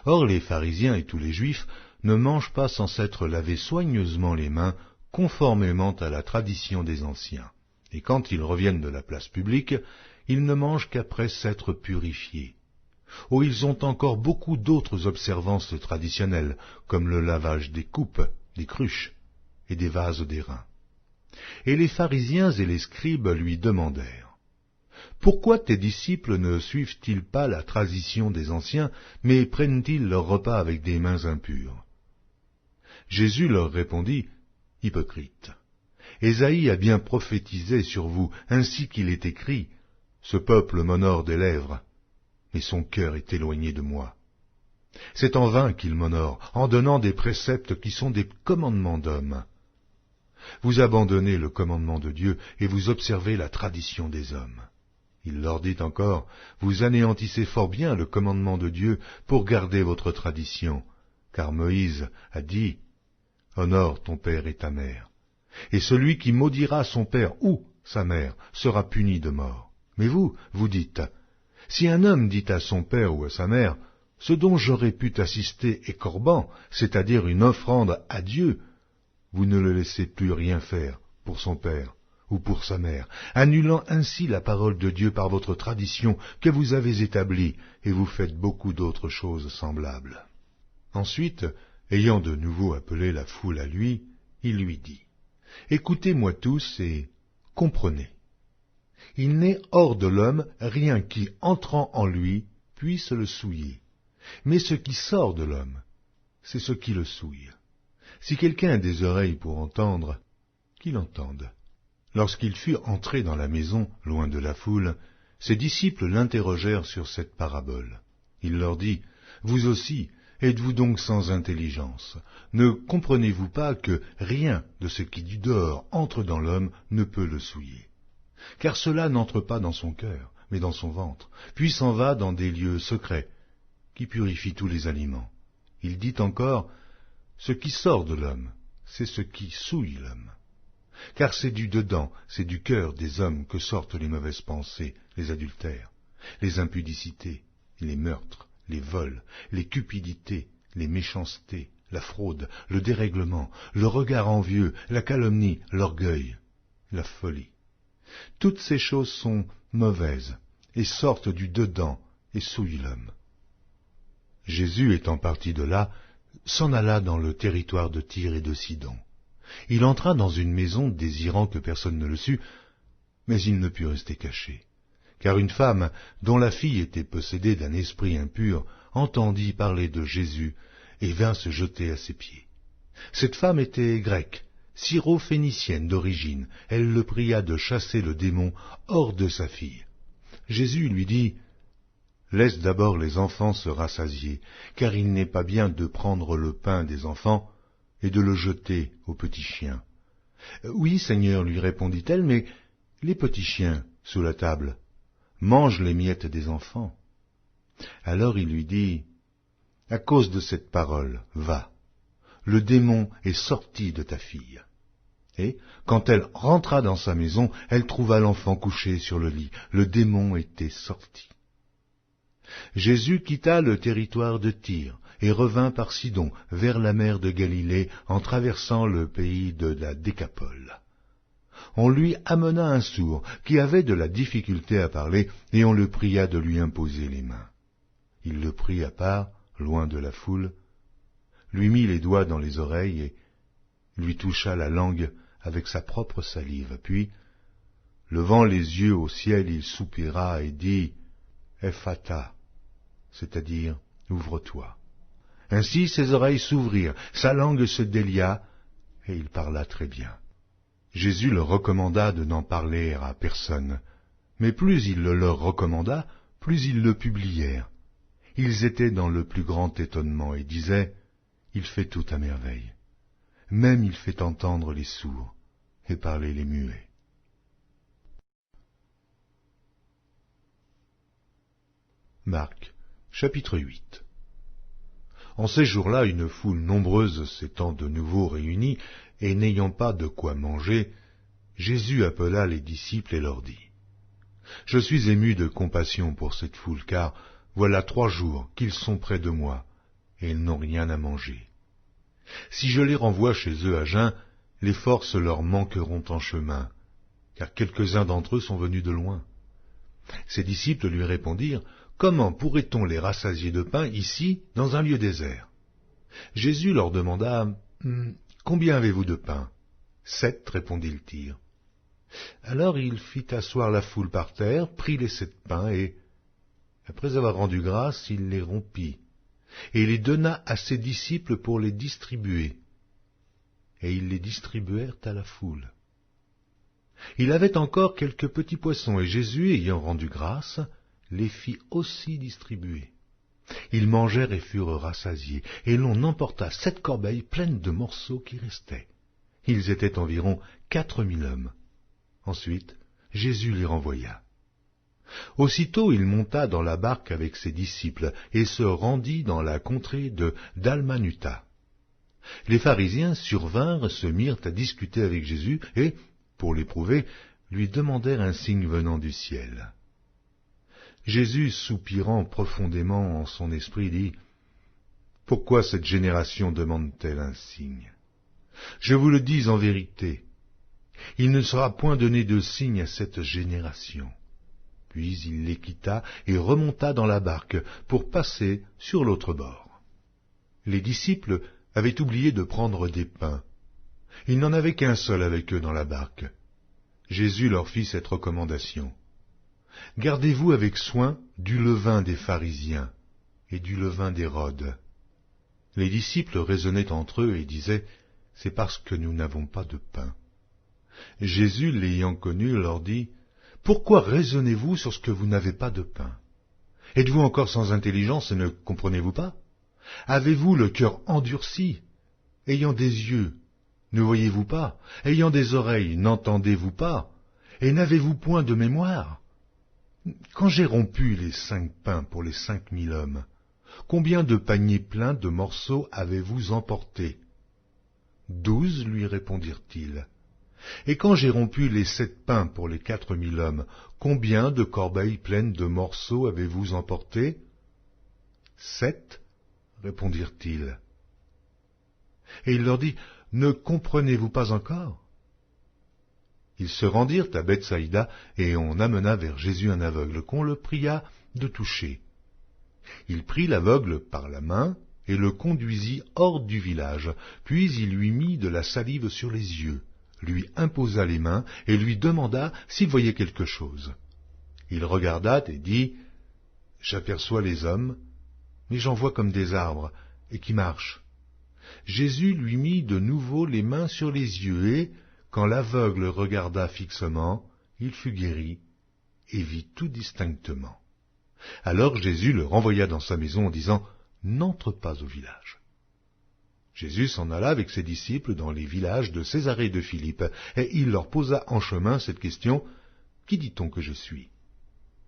Speaker 1: Or les pharisiens et tous les juifs ne mangent pas sans s'être lavés soigneusement les mains, conformément à la tradition des anciens. Et quand ils reviennent de la place publique, ils ne mangent qu'après s'être purifiés. Oh, ils ont encore beaucoup d'autres observances traditionnelles, comme le lavage des coupes, des cruches et des vases d'airain. Et les pharisiens et les scribes lui demandèrent, « Pourquoi tes disciples ne suivent-ils pas la tradition des anciens, mais prennent-ils leur repas avec des mains impures ?» Jésus leur répondit, « Hypocrites, Ésaïe a bien prophétisé sur vous, ainsi qu'il est écrit, « Ce peuple m'honore des lèvres, mais son cœur est éloigné de moi. C'est en vain qu'il m'honore, en donnant des préceptes qui sont des commandements d'hommes. Vous abandonnez le commandement de Dieu et vous observez la tradition des hommes. » Il leur dit encore, « Vous anéantissez fort bien le commandement de Dieu pour garder votre tradition, car Moïse a dit, « Honore ton père et ta mère. » Et celui qui maudira son père ou sa mère sera puni de mort. Mais vous, vous dites, « Si un homme dit à son père ou à sa mère, « Ce dont j'aurais pu t'assister est corban, c'est-à-dire une offrande à Dieu », vous ne le laissez plus rien faire pour son père ou pour sa mère, annulant ainsi la parole de Dieu par votre tradition que vous avez établie, et vous faites beaucoup d'autres choses semblables. » Ensuite, ayant de nouveau appelé la foule à lui, il lui dit, « Écoutez-moi tous et comprenez. Il n'est hors de l'homme rien qui, entrant en lui, puisse le souiller. Mais ce qui sort de l'homme, c'est ce qui le souille. Si quelqu'un a des oreilles pour entendre, qu'il entende. » Lorsqu'il fut entré dans la maison, loin de la foule, ses disciples l'interrogèrent sur cette parabole. Il leur dit, « Vous aussi, êtes-vous donc sans intelligence? Ne comprenez-vous pas que rien de ce qui du dehors entre dans l'homme ne peut le souiller? Car cela n'entre pas dans son cœur, mais dans son ventre, puis s'en va dans des lieux secrets, qui purifient tous les aliments. » Il dit encore, « Ce qui sort de l'homme, c'est ce qui souille l'homme. Car c'est du dedans, c'est du cœur des hommes que sortent les mauvaises pensées, les adultères, les impudicités, les meurtres, les vols, les cupidités, les méchancetés, la fraude, le dérèglement, le regard envieux, la calomnie, l'orgueil, la folie. Toutes ces choses sont mauvaises et sortent du dedans et souillent l'homme. » Jésus, étant parti de là, s'en alla dans le territoire de Tyr et de Sidon. Il entra dans une maison désirant que personne ne le sût, mais il ne put rester caché, car une femme, dont la fille était possédée d'un esprit impur, entendit parler de Jésus et vint se jeter à ses pieds. Cette femme était grecque, syrophénicienne d'origine. Elle le pria de chasser le démon hors de sa fille. Jésus lui dit, « Laisse d'abord les enfants se rassasier, car il n'est pas bien de prendre le pain des enfants et de le jeter aux petits chiens. »« Oui, Seigneur, lui répondit-elle, mais les petits chiens, sous la table, mangent les miettes des enfants. » Alors il lui dit, « À cause de cette parole, va, le démon est sorti de ta fille. » Et, quand elle rentra dans sa maison, elle trouva l'enfant couché sur le lit. Le démon était sorti. Jésus quitta le territoire de Tyr et revint par Sidon, vers la mer de Galilée, en traversant le pays de la Décapole. On lui amena un sourd, qui avait de la difficulté à parler, et on le pria de lui imposer les mains. Il le prit à part, loin de la foule, lui mit les doigts dans les oreilles et lui toucha la langue avec sa propre salive. Puis, levant les yeux au ciel, il soupira et dit « Ephata », c'est-à-dire « Ouvre-toi ». Ainsi ses oreilles s'ouvrirent, sa langue se délia, et il parla très bien. Jésus leur recommanda de n'en parler à personne, mais plus il le leur recommanda, plus ils le publièrent. Ils étaient dans le plus grand étonnement et disaient, « Il fait tout à merveille. Même il fait entendre les sourds et parler les muets. » Marc, chapitre 8. En ces jours-là, une foule nombreuse s'étant de nouveau réunie, et n'ayant pas de quoi manger, Jésus appela les disciples et leur dit, « Je suis ému de compassion pour cette foule, car voilà 3 jours qu'ils sont près de moi, et ils n'ont rien à manger. Si je les renvoie chez eux à jeun, les forces leur manqueront en chemin, car quelques-uns d'entre eux sont venus de loin. » Ses disciples lui répondirent, « Comment pourrait-on les rassasier de pain ici, dans un lieu désert ?» Jésus leur demanda, « Combien avez-vous de pain ?» 7, répondit-il. Alors il fit asseoir la foule par terre, prit les 7 pains et, après avoir rendu grâce, il les rompit, et les donna à ses disciples pour les distribuer. Et ils les distribuèrent à la foule. Il avait encore quelques petits poissons, et Jésus, ayant rendu grâce, les fit aussi distribuer. Ils mangèrent et furent rassasiés, et l'on emporta 7 corbeilles pleines de morceaux qui restaient. Ils étaient environ 4000 hommes. Ensuite, Jésus les renvoya. Aussitôt il monta dans la barque avec ses disciples, et se rendit dans la contrée de Dalmanuta. Les pharisiens survinrent, se mirent à discuter avec Jésus, et, pour l'éprouver, lui demandèrent un signe venant du ciel. Jésus, soupirant profondément en son esprit, dit, « Pourquoi cette génération demande-t-elle un signe? Je vous le dis en vérité, Il ne sera point donné de signe à cette génération. » Puis il les quitta et remonta dans la barque pour passer sur l'autre bord. Les disciples avaient oublié de prendre des pains. Il n'en avait qu'un seul avec eux dans la barque. Jésus leur fit cette recommandation. « Gardez-vous avec soin du levain des pharisiens et du levain d'Hérode. » Les disciples raisonnaient entre eux et disaient, « C'est parce que nous n'avons pas de pain. » Jésus, l'ayant connu, leur dit, « Pourquoi raisonnez-vous sur ce que vous n'avez pas de pain? Êtes-vous encore sans intelligence et ne comprenez-vous pas? Avez-vous le cœur endurci? Ayant des yeux, ne voyez-vous pas? Ayant des oreilles, n'entendez-vous pas? Et n'avez-vous point de mémoire? Quand j'ai rompu les 5 pains pour les 5000 hommes, combien de paniers pleins de morceaux avez-vous emportés? 12, lui répondirent-ils. Et quand j'ai rompu les 7 pains pour les 4000 hommes, combien de corbeilles pleines de morceaux avez-vous emportés? 7, répondirent-ils. Et il leur dit, ne comprenez-vous pas encore? Ils se rendirent à Bethsaïda, et on amena vers Jésus un aveugle, qu'on le pria de toucher. Il prit l'aveugle par la main, et le conduisit hors du village, puis il lui mit de la salive sur les yeux, lui imposa les mains, et lui demanda s'il voyait quelque chose. Il regarda et dit, « J'aperçois les hommes, mais j'en vois comme des arbres, et qui marchent. » Jésus lui mit de nouveau les mains sur les yeux, et, quand l'aveugle regarda fixement, il fut guéri, et vit tout distinctement. Alors Jésus le renvoya dans sa maison en disant, « N'entre pas au village. » Jésus s'en alla avec ses disciples dans les villages de Césarée de Philippe, et il leur posa en chemin cette question, « Qui dit-on que je suis ?»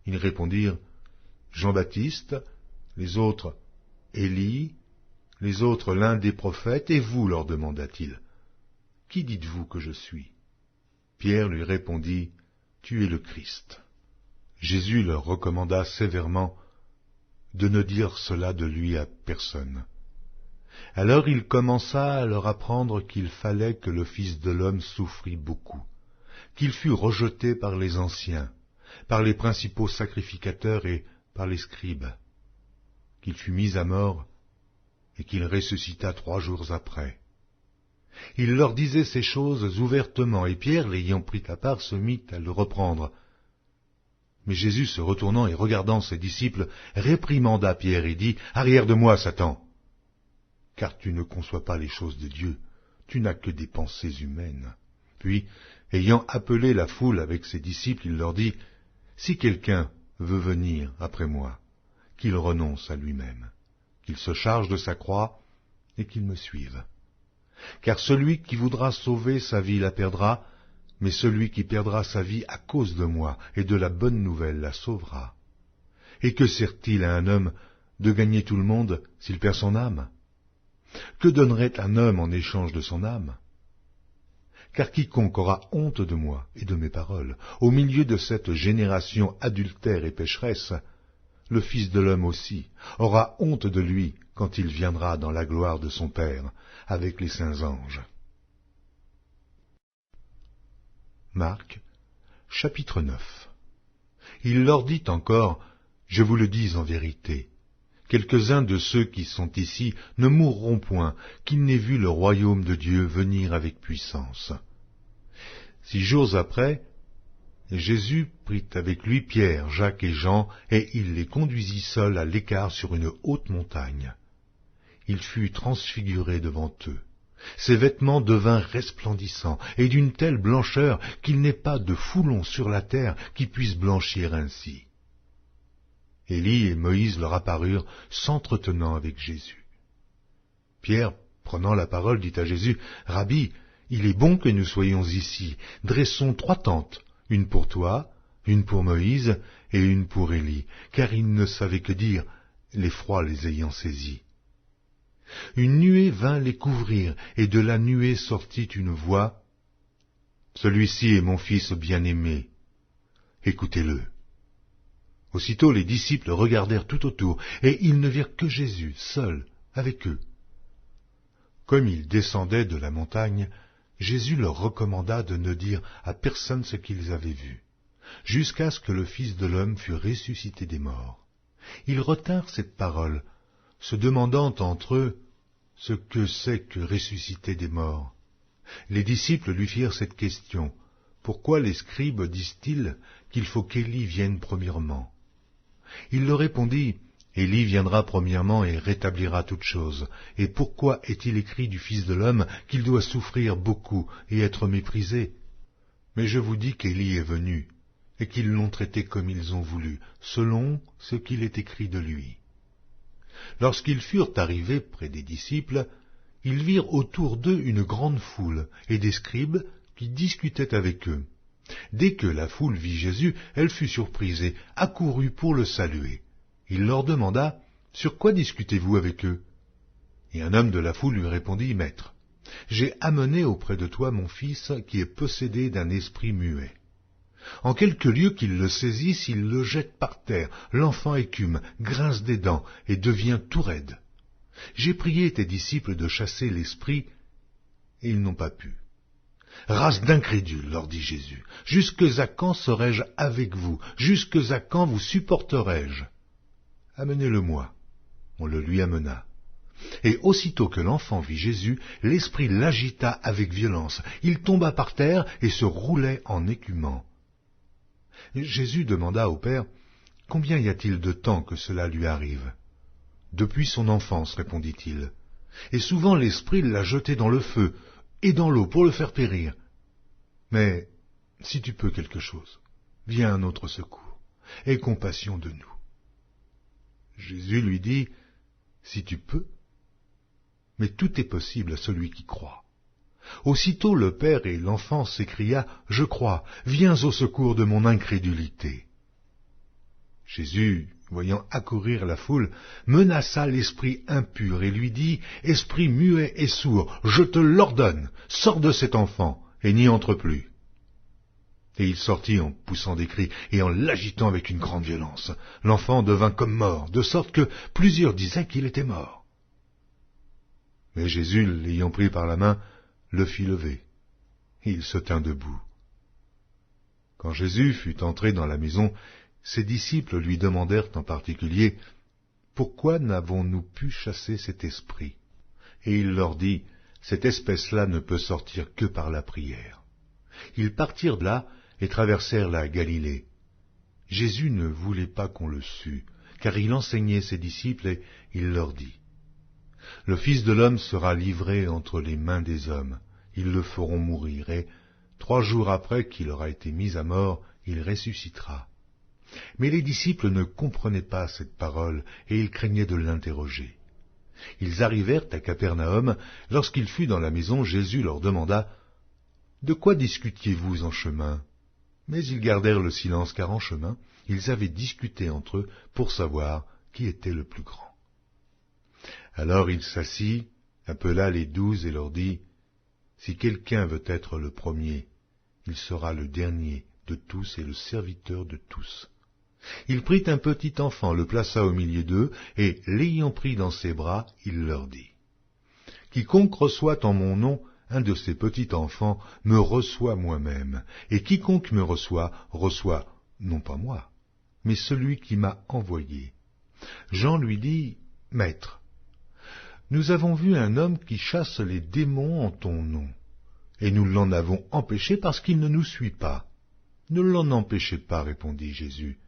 Speaker 1: Ils répondirent, « Jean-Baptiste, les autres, Élie, les autres l'un des prophètes, et vous, leur demanda-t-il, « Qui dites-vous que je suis ?» Pierre lui répondit, « Tu es le Christ. » Jésus leur recommanda sévèrement de ne dire cela de lui à personne. Alors il commença à leur apprendre qu'il fallait que le Fils de l'homme souffrit beaucoup, qu'il fût rejeté par les anciens, par les principaux sacrificateurs et par les scribes, qu'il fût mis à mort et qu'il ressuscita 3 jours après. Il leur disait ces choses ouvertement, et Pierre, l'ayant pris à part, se mit à le reprendre. Mais Jésus, se retournant et regardant ses disciples, réprimanda Pierre et dit, « Arrière de moi, Satan, car tu ne conçois pas les choses de Dieu, tu n'as que des pensées humaines. » Puis, ayant appelé la foule avec ses disciples, il leur dit, « Si quelqu'un veut venir après moi, qu'il renonce à lui-même, qu'il se charge de sa croix et qu'il me suive. Car celui qui voudra sauver sa vie la perdra, mais celui qui perdra sa vie à cause de moi et de la bonne nouvelle la sauvera. Et que sert-il à un homme de gagner tout le monde s'il perd son âme? Que donnerait un homme en échange de son âme? Car quiconque aura honte de moi et de mes paroles, au milieu de cette génération adultère et pécheresse, le Fils de l'homme aussi aura honte de lui quand il viendra dans la gloire de son Père avec les saints anges. Marc, chapitre 9. Il leur dit encore, « Je vous le dis en vérité, quelques-uns de ceux qui sont ici ne mourront point, qu'ils n'aient vu le royaume de Dieu venir avec puissance. » 6 jours après, Jésus prit avec lui Pierre, Jacques et Jean, et il les conduisit seuls à l'écart sur une haute montagne. Il fut transfiguré devant eux. Ses vêtements devinrent resplendissants, et d'une telle blancheur qu'il n'est pas de foulon sur la terre qui puisse blanchir ainsi. Élie et Moïse leur apparurent, s'entretenant avec Jésus. Pierre, prenant la parole, dit à Jésus, « Rabbi, il est bon que nous soyons ici. Dressons 3 tentes, une pour toi, une pour Moïse et une pour Élie, car ils ne savaient que dire, l'effroi les ayant saisis. » Une nuée vint les couvrir, et de la nuée sortit une voix, « Celui-ci est mon fils bien-aimé, écoutez-le. » Aussitôt les disciples regardèrent tout autour, et ils ne virent que Jésus, seul, avec eux. Comme ils descendaient de la montagne, Jésus leur recommanda de ne dire à personne ce qu'ils avaient vu, jusqu'à ce que le Fils de l'homme fût ressuscité des morts. Ils retinrent cette parole, se demandant entre eux ce que c'est que ressusciter des morts. Les disciples lui firent cette question: pourquoi les scribes disent-ils qu'il faut qu'Élie vienne premièrement? Il leur répondit: Élie viendra premièrement et rétablira toutes choses. Et pourquoi est-il écrit du Fils de l'homme qu'il doit souffrir beaucoup et être méprisé? Mais je vous dis qu'Élie est venu, et qu'ils l'ont traité comme ils ont voulu, selon ce qu'il est écrit de lui. Lorsqu'ils furent arrivés près des disciples, ils virent autour d'eux une grande foule et des scribes qui discutaient avec eux. Dès que la foule vit Jésus, elle fut surprise et accourut pour le saluer. Il leur demanda: sur quoi discutez-vous avec eux? Et un homme de la foule lui répondit: Maître, j'ai amené auprès de toi mon fils qui est possédé d'un esprit muet. En quelque lieu qu'il le saisisse, il le jette par terre. L'enfant écume, grince des dents et devient tout raide. J'ai prié tes disciples de chasser l'esprit, et ils n'ont pas pu. Race d'incrédules, leur dit Jésus, jusque à quand serai-je avec vous? Jusque à quand vous supporterai-je? Amenez-le-moi. On le lui amena. Et aussitôt que l'enfant vit Jésus, l'esprit l'agita avec violence. Il tomba par terre et se roulait en écumant. Jésus demanda au Père: combien y a-t-il de temps que cela lui arrive? Depuis son enfance, répondit-il. Et souvent l'esprit l'a jeté dans le feu et dans l'eau pour le faire périr. Mais si tu peux quelque chose, viens à notre secours. Aie compassion de nous. Jésus lui dit: si tu peux, mais tout est possible à celui qui croit. Aussitôt le père et l'enfant s'écria: je crois, viens au secours de mon incrédulité. Jésus, voyant accourir la foule, menaça l'esprit impur et lui dit: esprit muet et sourd, je te l'ordonne, sors de cet enfant et n'y entre plus. Et il sortit en poussant des cris et en l'agitant avec une grande violence. L'enfant devint comme mort, de sorte que plusieurs disaient qu'il était mort. Mais Jésus, l'ayant pris par la main, le fit lever. Il se tint debout. Quand Jésus fut entré dans la maison, ses disciples lui demandèrent en particulier: pourquoi n'avons-nous pu chasser cet esprit? Et il leur dit: cette espèce-là ne peut sortir que par la prière. Ils partirent de là et traversèrent la Galilée. Jésus ne voulait pas qu'on le sût, car il enseignait ses disciples, et il leur dit: le Fils de l'homme sera livré entre les mains des hommes, ils le feront mourir, et 3 jours après qu'il aura été mis à mort, il ressuscitera. Mais les disciples ne comprenaient pas cette parole, et ils craignaient de l'interroger. Ils arrivèrent à Capernaum. Lorsqu'il fut dans la maison, Jésus leur demanda: de quoi discutiez-vous en chemin? Mais ils gardèrent le silence, car en chemin, ils avaient discuté entre eux pour savoir qui était le plus grand. Alors il s'assit, appela les 12 et leur dit: si quelqu'un veut être le premier, il sera le dernier de tous et le serviteur de tous. Il prit un petit enfant, le plaça au milieu d'eux, et l'ayant pris dans ses bras, il leur dit: quiconque reçoit en mon nom un de ces petits enfants me reçoit moi-même, et quiconque me reçoit, reçoit non pas moi, mais celui qui m'a envoyé. Jean lui dit: Maître, nous avons vu un homme qui chasse les démons en ton nom, et nous l'en avons empêché parce qu'il ne nous suit pas. Ne l'en empêchez pas, répondit Jésus,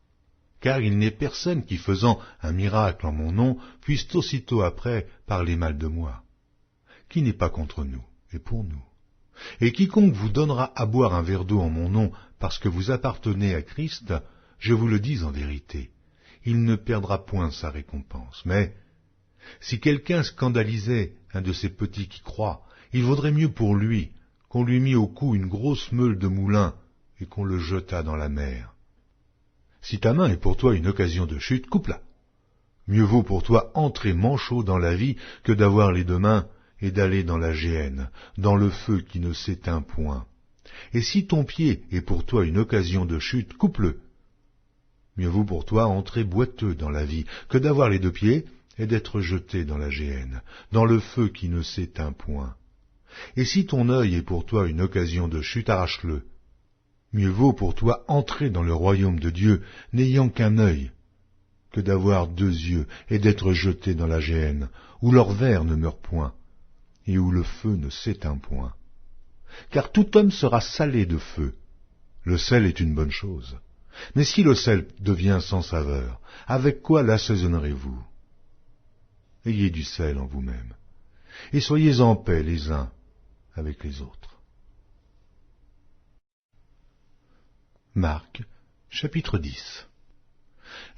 Speaker 1: car il n'est personne qui, faisant un miracle en mon nom, puisse aussitôt après parler mal de moi. Qui n'est pas contre nous, et pour nous. Et quiconque vous donnera à boire un verre d'eau en mon nom, parce que vous appartenez à Christ, je vous le dis en vérité, il ne perdra point sa récompense. Mais si quelqu'un scandalisait un de ces petits qui croient, il vaudrait mieux pour lui qu'on lui mît au cou une grosse meule de moulin et qu'on le jetât dans la mer. Si ta main est pour toi une occasion de chute, coupe-la. Mieux vaut pour toi entrer manchot dans la vie que d'avoir les 2 mains et d'aller dans la géhenne, dans le feu qui ne s'éteint point. Et si ton pied est pour toi une occasion de chute, coupe-le. Mieux vaut pour toi entrer boiteux dans la vie que d'avoir les 2 pieds et d'être jeté dans la géhenne, dans le feu qui ne s'éteint point. Et si ton œil est pour toi une occasion de chute, arrache-le. Mieux vaut pour toi entrer dans le royaume de Dieu n'ayant qu'un œil, que d'avoir 2 yeux et d'être jeté dans la géhenne, où leur ver ne meurt point, et où le feu ne s'éteint point. Car tout homme sera salé de feu. Le sel est une bonne chose. Mais si le sel devient sans saveur, avec quoi l'assaisonnerez-vous? Ayez du sel en vous-même, et soyez en paix les uns avec les autres. Marc, chapitre 10.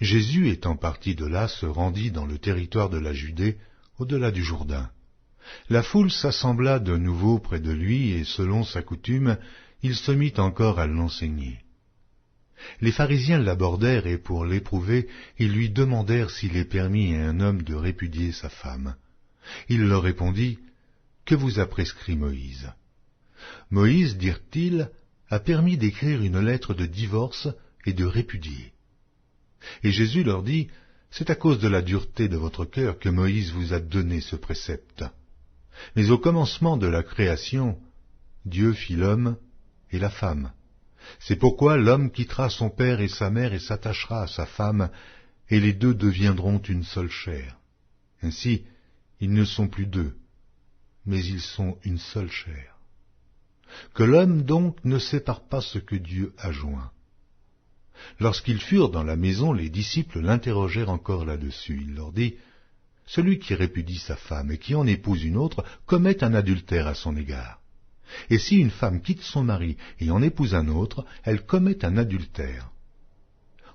Speaker 1: Jésus étant parti de là se rendit dans le territoire de la Judée, au-delà du Jourdain. La foule s'assembla de nouveau près de lui, et selon sa coutume, il se mit encore à l'enseigner. Les pharisiens l'abordèrent, et pour l'éprouver, ils lui demandèrent s'il est permis à un homme de répudier sa femme. Il leur répondit, « Que vous a prescrit Moïse ?» Moïse, dirent-ils, a permis d'écrire une lettre de divorce et de répudier. Et Jésus leur dit, « C'est à cause de la dureté de votre cœur que Moïse vous a donné ce précepte. Mais au commencement de la création, Dieu fit l'homme et la femme. C'est pourquoi l'homme quittera son père et sa mère et s'attachera à sa femme, et les 2 deviendront une seule chair. Ainsi, ils ne sont plus 2, mais ils sont une seule chair. Que l'homme donc ne sépare pas ce que Dieu a joint. » Lorsqu'ils furent dans la maison, les disciples l'interrogèrent encore là-dessus. Il leur dit, « Celui qui répudie sa femme et qui en épouse une autre commet un adultère à son égard. Et si une femme quitte son mari et en épouse un autre, elle commet un adultère. »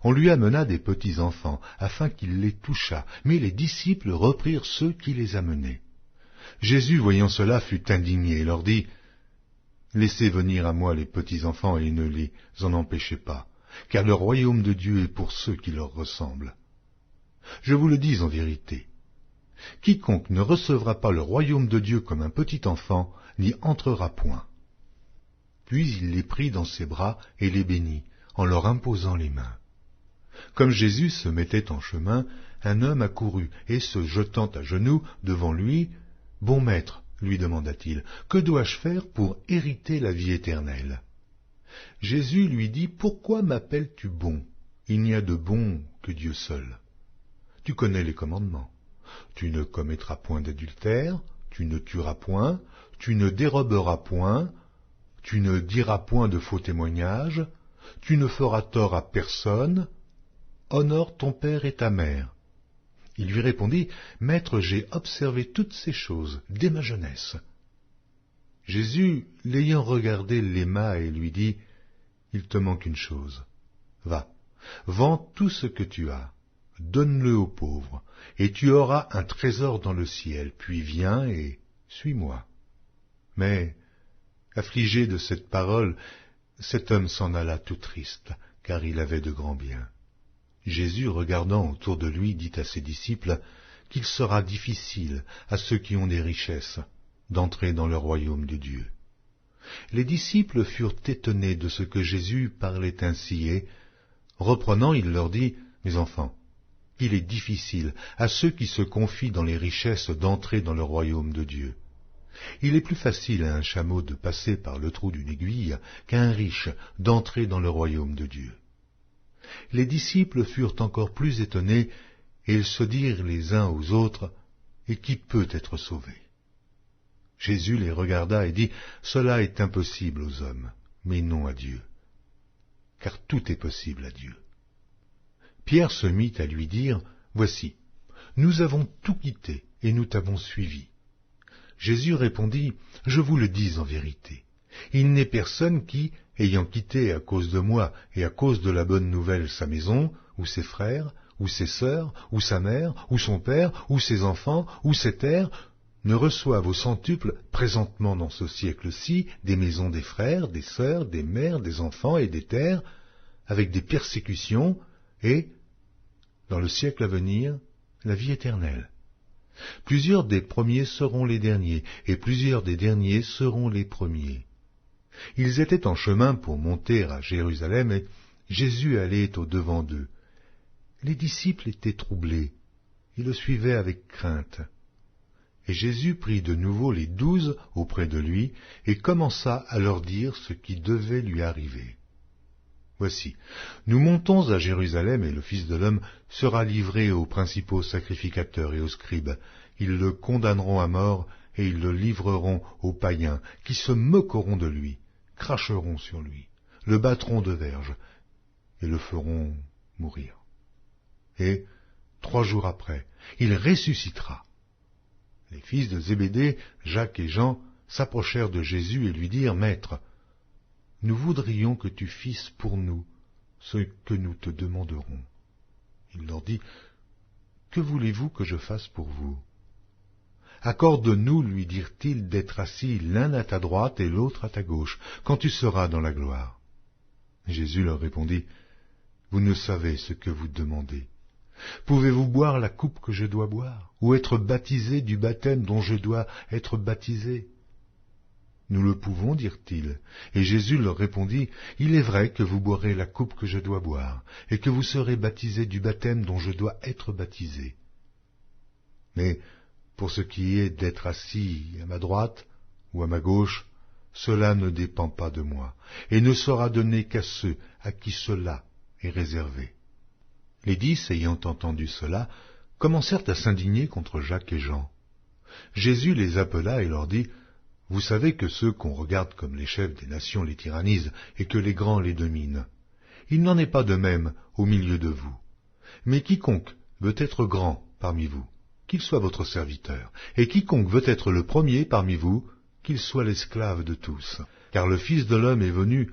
Speaker 1: On lui amena des petits-enfants, afin qu'il les touchât, mais les disciples reprirent ceux qui les amenaient. Jésus, voyant cela, fut indigné et leur dit, « Laissez venir à moi les petits-enfants et ne les en empêchez pas, car le royaume de Dieu est pour ceux qui leur ressemblent. Je vous le dis en vérité, quiconque ne recevra pas le royaume de Dieu comme un petit enfant n'y entrera point. » Puis il les prit dans ses bras et les bénit, en leur imposant les mains. Comme Jésus se mettait en chemin, un homme accourut, et se jetant à genoux devant lui, « Bon maître, lui demanda-t-il, que dois-je faire pour hériter la vie éternelle ?» Jésus lui dit, « Pourquoi m'appelles-tu bon? Il n'y a de bon que Dieu seul. Tu connais les commandements. Tu ne commettras point d'adultère, tu ne tueras point, tu ne déroberas point, tu ne diras point de faux témoignages, tu ne feras tort à personne, honore ton père et ta mère. » Il lui répondit, « Maître, j'ai observé toutes ces choses dès ma jeunesse. » Jésus, l'ayant regardé, l'aima et lui dit, « Il te manque une chose. Va, vends tout ce que tu as, donne-le aux pauvres, et tu auras un trésor dans le ciel, puis viens et suis-moi. » Mais, affligé de cette parole, cet homme s'en alla tout triste, car il avait de grands biens. Jésus, regardant autour de lui, dit à ses disciples qu'il sera difficile à ceux qui ont des richesses d'entrer dans le royaume de Dieu. Les disciples furent étonnés de ce que Jésus parlait ainsi, et, reprenant, il leur dit, « Mes enfants, il est difficile à ceux qui se confient dans les richesses d'entrer dans le royaume de Dieu. Il est plus facile à un chameau de passer par le trou d'une aiguille qu'à un riche d'entrer dans le royaume de Dieu. » Les disciples furent encore plus étonnés, et ils se dirent les uns aux autres, « Et qui peut être sauvé ?» Jésus les regarda et dit, « Cela est impossible aux hommes, mais non à Dieu, car tout est possible à Dieu. » Pierre se mit à lui dire, « Voici, nous avons tout quitté et nous t'avons suivi. » Jésus répondit, « Je vous le dis en vérité, il n'est personne qui, ayant quitté à cause de moi et à cause de la bonne nouvelle sa maison, ou ses frères, ou ses sœurs, ou sa mère, ou son père, ou ses enfants, ou ses terres, ne reçoive au centuple présentement dans ce siècle-ci des maisons des frères, des sœurs, des mères, des enfants et des terres, avec des persécutions, et, dans le siècle à venir, la vie éternelle. Plusieurs des premiers seront les derniers, et plusieurs des derniers seront les premiers. » Ils étaient en chemin pour monter à Jérusalem, et Jésus allait au-devant d'eux. Les disciples étaient troublés, ils le suivaient avec crainte. Et Jésus prit de nouveau les 12 auprès de lui, et commença à leur dire ce qui devait lui arriver. Voici, nous montons à Jérusalem, et le Fils de l'homme sera livré aux principaux sacrificateurs et aux scribes. Ils le condamneront à mort, et ils le livreront aux païens, qui se moqueront de lui, cracheront sur lui, le battront de verges, et le feront mourir. Et, 3 jours après, il ressuscitera. Les fils de Zébédée, Jacques et Jean, s'approchèrent de Jésus et lui dirent, « Maître, nous voudrions que tu fisses pour nous ce que nous te demanderons. » Il leur dit, « Que voulez-vous que je fasse pour vous ?» « Accorde-nous, lui dirent-ils, d'être assis l'un à ta droite et l'autre à ta gauche, quand tu seras dans la gloire. » Jésus leur répondit, « Vous ne savez ce que vous demandez. Pouvez-vous boire la coupe que je dois boire, ou être baptisé du baptême dont je dois être baptisé ?» Nous le pouvons, dirent-ils. Et Jésus leur répondit, « Il est vrai que vous boirez la coupe que je dois boire, et que vous serez baptisés du baptême dont je dois être baptisé. Mais pour ce qui est d'être assis à ma droite ou à ma gauche, cela ne dépend pas de moi, et ne sera donné qu'à ceux à qui cela est réservé. » Les 10, ayant entendu cela, commencèrent à s'indigner contre Jacques et Jean. Jésus les appela et leur dit, « Vous savez que ceux qu'on regarde comme les chefs des nations les tyrannisent, et que les grands les dominent. Il n'en est pas de même au milieu de vous. Mais quiconque veut être grand parmi vous, qu'il soit votre serviteur, et quiconque veut être le premier parmi vous, qu'il soit l'esclave de tous. Car le Fils de l'homme est venu,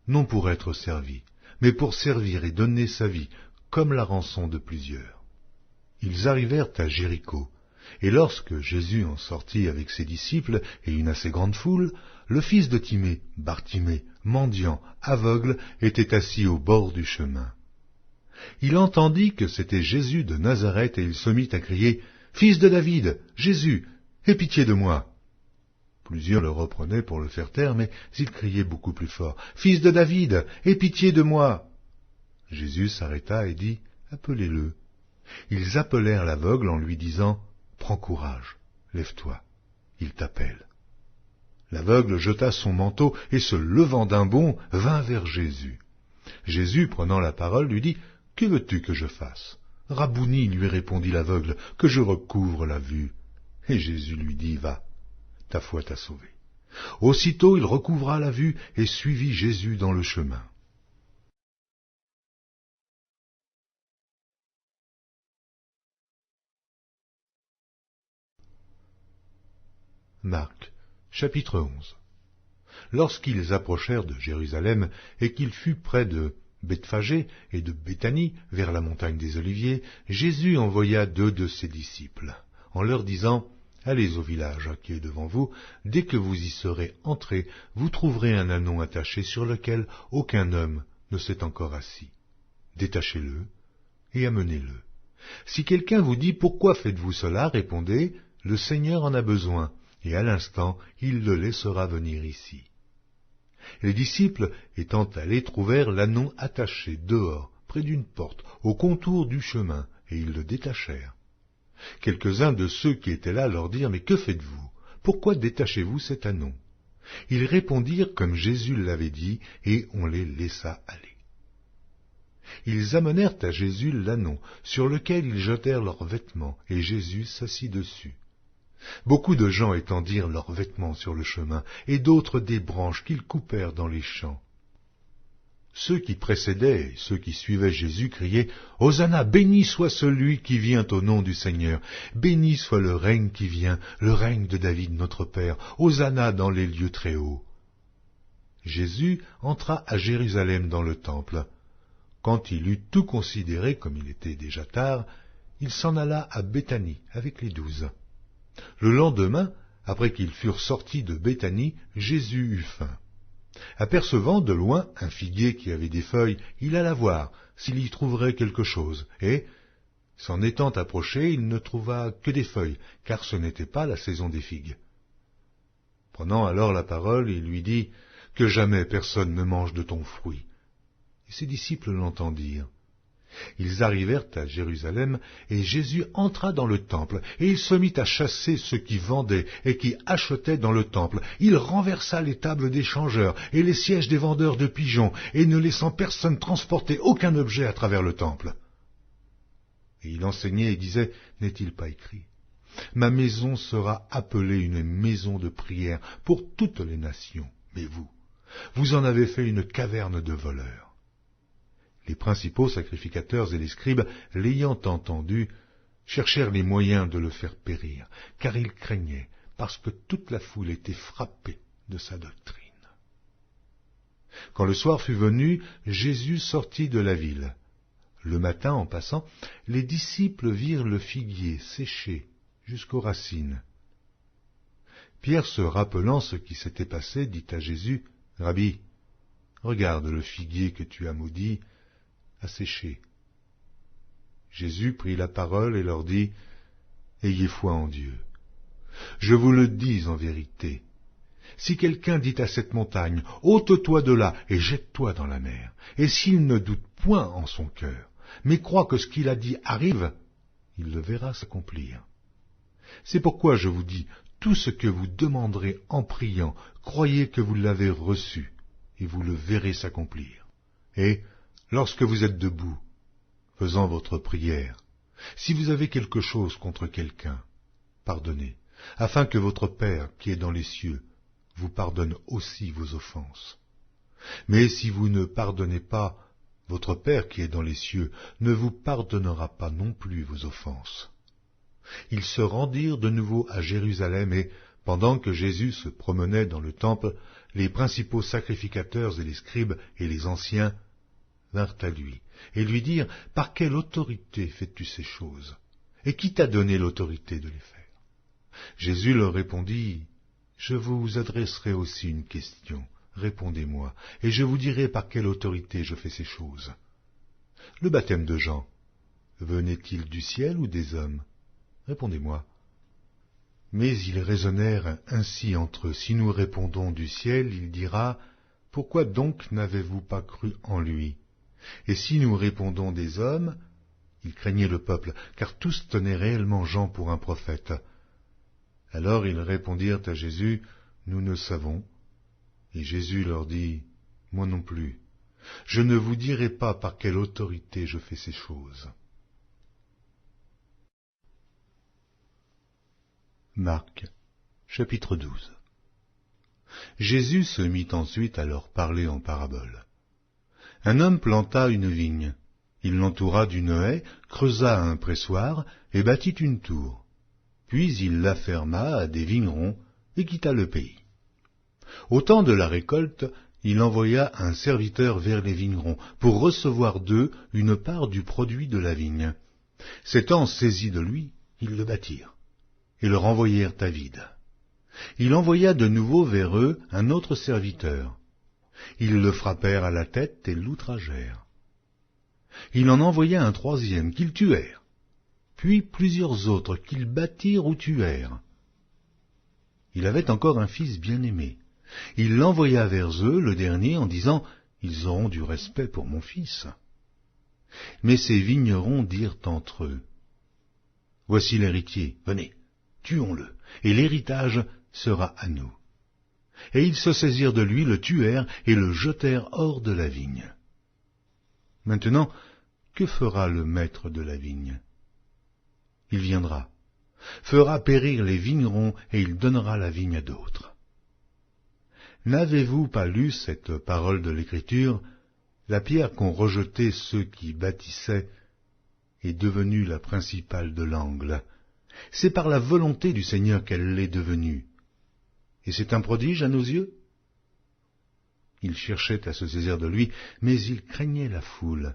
Speaker 1: non pour être servi, mais pour servir et donner sa vie, comme la rançon de plusieurs. » Ils arrivèrent à Jéricho, et lorsque Jésus en sortit avec ses disciples et une assez grande foule, le fils de Timée, Bartimée, mendiant, aveugle, était assis au bord du chemin. Il entendit que c'était Jésus de Nazareth, et il se mit à crier, « Fils de David, Jésus, aie pitié de moi !» Plusieurs le reprenaient pour le faire taire, mais il criait beaucoup plus fort, « Fils de David, aie pitié de moi !» Jésus s'arrêta et dit, « Appelez-le. » Ils appelèrent l'aveugle en lui disant, « Prends courage, lève-toi, il t'appelle. » L'aveugle jeta son manteau et se levant d'un bond, vint vers Jésus. Jésus, prenant la parole, lui dit, « Que veux-tu que je fasse ?» « Rabouni, lui répondit l'aveugle, que je recouvre la vue. » Et Jésus lui dit, « Va, ta foi t'a sauvé. » Aussitôt il recouvra la vue et suivit Jésus dans le chemin. Marc, chapitre 11. Lorsqu'ils approchèrent de Jérusalem et qu'il fut près de Bethphagée et de Béthanie, vers la montagne des Oliviers, Jésus envoya 2 de ses disciples, en leur disant, « Allez au village qui est devant vous, dès que vous y serez entrés, vous trouverez un ânon attaché sur lequel aucun homme ne s'est encore assis. Détachez-le et amenez-le. Si quelqu'un vous dit, pourquoi faites-vous cela, répondez, le Seigneur en a besoin, et à l'instant, il le laissera venir ici. » Les disciples, étant allés, trouvèrent l'ânon attaché dehors, près d'une porte, au contour du chemin, et ils le détachèrent. Quelques-uns de ceux qui étaient là leur dirent, « Mais que faites-vous? Pourquoi détachez-vous cet ânon ?» Ils répondirent comme Jésus l'avait dit, et on les laissa aller. Ils amenèrent à Jésus l'ânon, sur lequel ils jetèrent leurs vêtements, et Jésus s'assit dessus. Beaucoup de gens étendirent leurs vêtements sur le chemin, et d'autres des branches qu'ils coupèrent dans les champs. Ceux qui précédaient et ceux qui suivaient Jésus criaient « Hosanna, béni soit celui qui vient au nom du Seigneur, béni soit le règne qui vient, le règne de David notre Père, Hosanna dans les lieux très hauts. » Jésus entra à Jérusalem dans le temple. Quand il eut tout considéré, comme il était déjà tard, il s'en alla à Béthanie avec les 12. Le lendemain, après qu'ils furent sortis de Béthanie, Jésus eut faim. Apercevant de loin un figuier qui avait des feuilles, il alla voir s'il y trouverait quelque chose, et, s'en étant approché, il ne trouva que des feuilles, car ce n'était pas la saison des figues. Prenant alors la parole, il lui dit, « Que jamais personne ne mange de ton fruit. » Et ses disciples l'entendirent. Ils arrivèrent à Jérusalem, et Jésus entra dans le temple, et il se mit à chasser ceux qui vendaient et qui achetaient dans le temple. Il renversa les tables des changeurs et les sièges des vendeurs de pigeons, et ne laissant personne transporter aucun objet à travers le temple. Et il enseignait et disait, « N'est-il pas écrit ? Ma maison sera appelée une maison de prière pour toutes les nations, mais vous en avez fait une caverne de voleurs. » Les principaux sacrificateurs et les scribes, l'ayant entendu, cherchèrent les moyens de le faire périr, car ils craignaient, parce que toute la foule était frappée de sa doctrine. Quand le soir fut venu, Jésus sortit de la ville. Le matin, en passant, les disciples virent le figuier séché jusqu'aux racines. Pierre, se rappelant ce qui s'était passé, dit à Jésus, « Rabbi, regarde le figuier que tu as maudit, a séché. » Jésus prit la parole et leur dit, « Ayez foi en Dieu. Je vous le dis en vérité, si quelqu'un dit à cette montagne, « Ôte-toi de là et jette-toi dans la mer », et s'il ne doute point en son cœur, mais croit que ce qu'il a dit arrive, il le verra s'accomplir. C'est pourquoi je vous dis, tout ce que vous demanderez en priant, croyez que vous l'avez reçu, et vous le verrez s'accomplir. Et, lorsque vous êtes debout, faisant votre prière, si vous avez quelque chose contre quelqu'un, pardonnez, afin que votre Père qui est dans les cieux vous pardonne aussi vos offenses. Mais si vous ne pardonnez pas, votre Père qui est dans les cieux ne vous pardonnera pas non plus vos offenses. » Ils se rendirent de nouveau à Jérusalem et, pendant que Jésus se promenait dans le temple, les principaux sacrificateurs et les scribes et les anciens vinrent à lui et lui dirent, « Par quelle autorité fais-tu ces choses? Et qui t'a donné l'autorité de les faire ?» Jésus leur répondit, « Je vous adresserai aussi une question. Répondez-moi, et je vous dirai par quelle autorité je fais ces choses. Le baptême de Jean, venait-il du ciel ou des hommes? Répondez-moi. » Mais ils raisonnèrent ainsi entre eux. Si nous répondons du ciel, il dira, « Pourquoi donc n'avez-vous pas cru en lui ?» Et si nous répondons des hommes, ils craignaient le peuple, car tous tenaient réellement Jean pour un prophète. Alors ils répondirent à Jésus, « Nous ne savons. » Et Jésus leur dit, « Moi non plus. Je ne vous dirai pas par quelle autorité je fais ces choses. » Marc, chapitre 12. Jésus se mit ensuite à leur parler en parabole. Un homme planta une vigne. Il l'entoura d'une haie, creusa un pressoir et bâtit une tour. Puis il la ferma à des vignerons et quitta le pays. Au temps de la récolte, il envoya un serviteur vers les vignerons pour recevoir d'eux une part du produit de la vigne. S'étant saisis de lui, ils le battirent et le renvoyèrent à vide. Il envoya de nouveau vers eux un autre serviteur. Ils le frappèrent à la tête et l'outragèrent. Il en envoya un troisième qu'ils tuèrent, puis plusieurs autres qu'ils battirent ou tuèrent. Il avait encore un fils bien-aimé. Il l'envoya vers eux, le dernier, en disant, « Ils auront du respect pour mon fils. » Mais ces vignerons dirent entre eux, « Voici l'héritier, venez, tuons-le, et l'héritage sera à nous. » Et ils se saisirent de lui, le tuèrent et le jetèrent hors de la vigne. Maintenant, que fera le maître de la vigne? Il viendra, fera périr les vignerons et il donnera la vigne à d'autres. N'avez-vous pas lu cette parole de l'Écriture? La pierre qu'ont rejetée ceux qui bâtissaient est devenue la principale de l'angle. C'est par la volonté du Seigneur qu'elle l'est devenue. Et c'est un prodige à nos yeux? Ils cherchaient à se saisir de lui, mais ils craignaient la foule.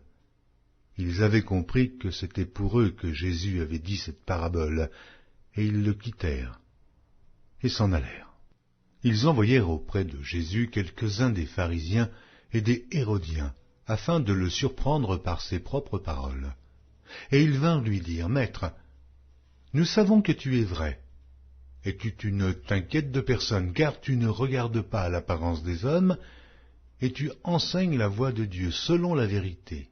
Speaker 1: Ils avaient compris que c'était pour eux que Jésus avait dit cette parabole, et ils le quittèrent et s'en allèrent. Ils envoyèrent auprès de Jésus quelques-uns des pharisiens et des hérodiens, afin de le surprendre par ses propres paroles. Et ils vinrent lui dire, « Maître, nous savons que tu es vrai, et que tu ne t'inquiètes de personne, car tu ne regardes pas à l'apparence des hommes, et tu enseignes la voie de Dieu selon la vérité.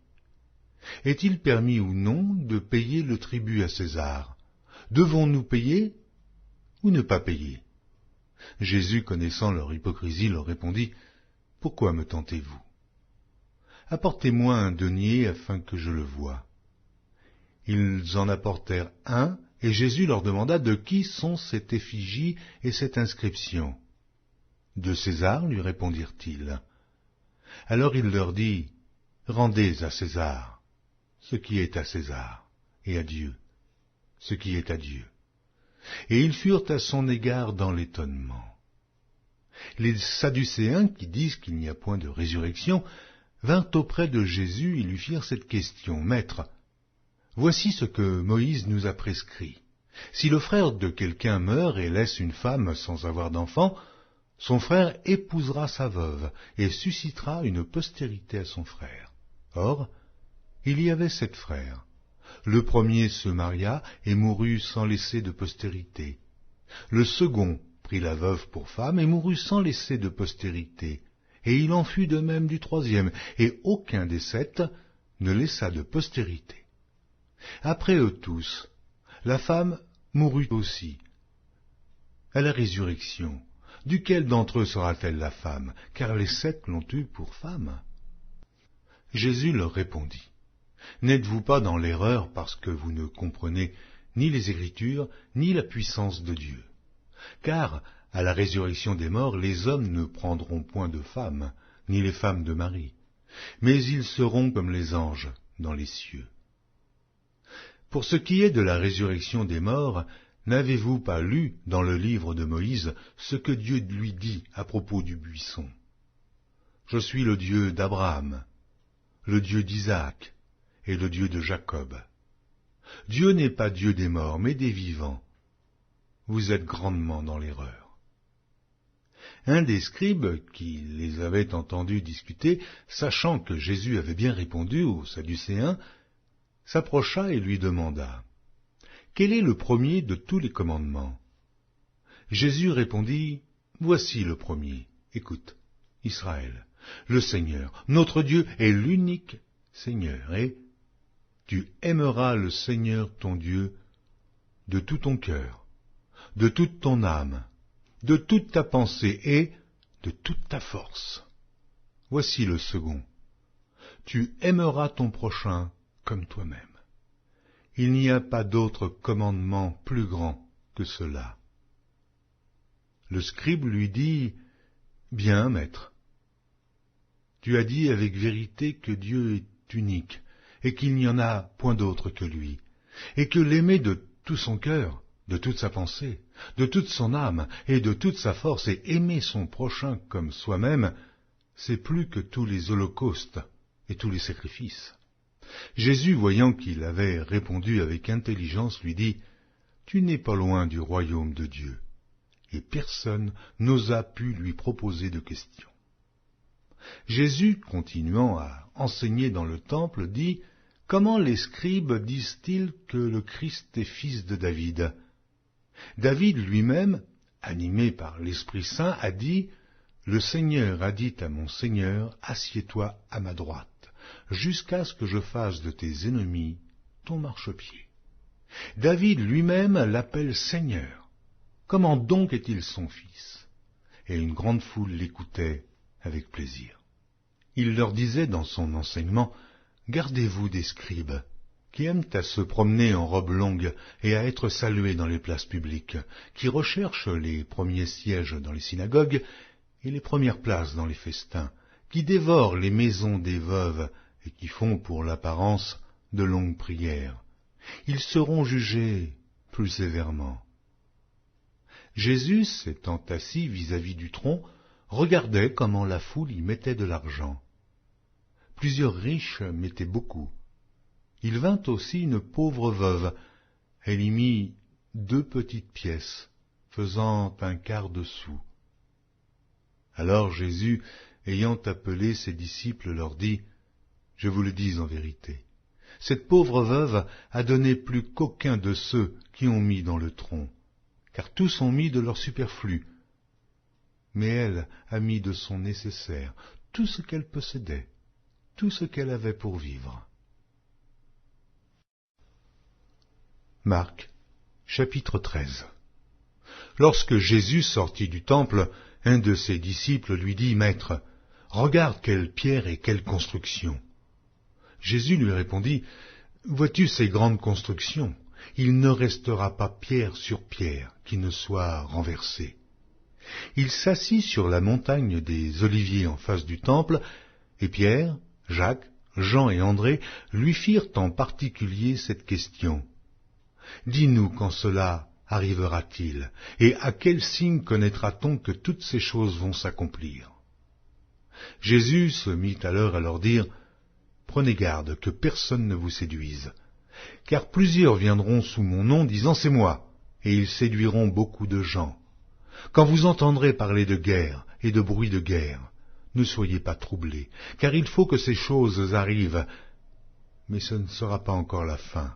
Speaker 1: Est-il permis ou non de payer le tribut à César? Devons-nous payer ou ne pas payer? Jésus, connaissant leur hypocrisie, leur répondit, « Pourquoi me tentez-vous? Apportez-moi un denier afin que je le voie. » Ils en apportèrent un, et Jésus leur demanda de qui sont cette effigie et cette inscription. « De César, lui répondirent-ils. Alors il leur dit, « Rendez à César ce qui est à César, et à Dieu ce qui est à Dieu. » Et ils furent à son égard dans l'étonnement. Les Sadducéens, qui disent qu'il n'y a point de résurrection, vinrent auprès de Jésus et lui firent cette question, « Maître, voici ce que Moïse nous a prescrit. Si le frère de quelqu'un meurt et laisse une femme sans avoir d'enfant, son frère épousera sa veuve et suscitera une postérité à son frère. Or, il y avait 7 frères. Le premier se maria et mourut sans laisser de postérité. Le second prit la veuve pour femme et mourut sans laisser de postérité. Et il en fut de même du troisième, et aucun des 7 ne laissa de postérité. Après eux tous, la femme mourut aussi. À la résurrection, duquel d'entre eux sera-t-elle la femme, car les 7 l'ont eue pour femme? Jésus leur répondit, « N'êtes-vous pas dans l'erreur parce que vous ne comprenez ni les Écritures, ni la puissance de Dieu? Car, à la résurrection des morts, les hommes ne prendront point de femmes, ni les femmes de mari, mais ils seront comme les anges dans les cieux. Pour ce qui est de la résurrection des morts, n'avez-vous pas lu dans le livre de Moïse ce que Dieu lui dit à propos du buisson? Je suis le Dieu d'Abraham, le Dieu d'Isaac et le Dieu de Jacob. Dieu n'est pas Dieu des morts, mais des vivants. Vous êtes grandement dans l'erreur. » Un des scribes, qui les avait entendus discuter, sachant que Jésus avait bien répondu aux Sadducéens, s'approcha et lui demanda, « Quel est le premier de tous les commandements ?» Jésus répondit, « Voici le premier. Écoute, Israël, le Seigneur, notre Dieu, est l'unique Seigneur, et tu aimeras le Seigneur ton Dieu de tout ton cœur, de toute ton âme, de toute ta pensée et de toute ta force. Voici le second. Tu aimeras ton prochain comme toi-même. Il n'y a pas d'autre commandement plus grand que cela. » Le scribe lui dit, « Bien, maître, tu as dit avec vérité que Dieu est unique, et qu'il n'y en a point d'autre que lui, et que l'aimer de tout son cœur, de toute sa pensée, de toute son âme et de toute sa force, et aimer son prochain comme soi-même, c'est plus que tous les holocaustes et tous les sacrifices. » Jésus, voyant qu'il avait répondu avec intelligence, lui dit, « Tu n'es pas loin du royaume de Dieu. » Et personne n'osa pu lui proposer de question. Jésus, continuant à enseigner dans le temple, dit, « Comment les scribes disent-ils que le Christ est fils de David? David lui-même, animé par l'Esprit Saint, a dit, « Le Seigneur a dit à mon Seigneur, assieds-toi à ma droite, jusqu'à ce que je fasse de tes ennemis ton marchepied. » David lui-même l'appelle Seigneur. Comment donc est-il son fils? Et une grande foule l'écoutait avec plaisir. Il leur disait dans son enseignement, « Gardez-vous des scribes, qui aiment à se promener en robe longue et à être salués dans les places publiques, qui recherchent les premiers sièges dans les synagogues et les premières places dans les festins, qui dévorent les maisons des veuves et qui font pour l'apparence de longues prières. Ils seront jugés plus sévèrement. » Jésus, s'étant assis vis-à-vis du tronc, regardait comment la foule y mettait de l'argent. Plusieurs riches mettaient beaucoup. Il vint aussi une pauvre veuve. Elle y mit 2 petites pièces, faisant un quart de sou. Alors Jésus, ayant appelé ses disciples, leur dit, « Je vous le dis en vérité, cette pauvre veuve a donné plus qu'aucun de ceux qui ont mis dans le tronc, car tous ont mis de leur superflu. Mais elle a mis de son nécessaire, tout ce qu'elle possédait, tout ce qu'elle avait pour vivre. » Marc, chapitre 13. Lorsque Jésus sortit du temple, un de ses disciples lui dit, « Maître, regarde quelle pierre et quelle construction. » Jésus lui répondit, « Vois-tu ces grandes constructions? Il ne restera pas pierre sur pierre qui ne soit renversée. » Il s'assit sur la montagne des Oliviers en face du temple, et Pierre, Jacques, Jean et André lui firent en particulier cette question. « Dis-nous quand cela arrivera-t-il, et à quel signe connaîtra-t-on que toutes ces choses vont s'accomplir ?» Jésus se mit alors à leur dire, « Prenez garde que personne ne vous séduise, car plusieurs viendront sous mon nom disant, c'est moi, et ils séduiront beaucoup de gens. Quand vous entendrez parler de guerre et de bruit de guerre, ne soyez pas troublés, car il faut que ces choses arrivent, mais ce ne sera pas encore la fin.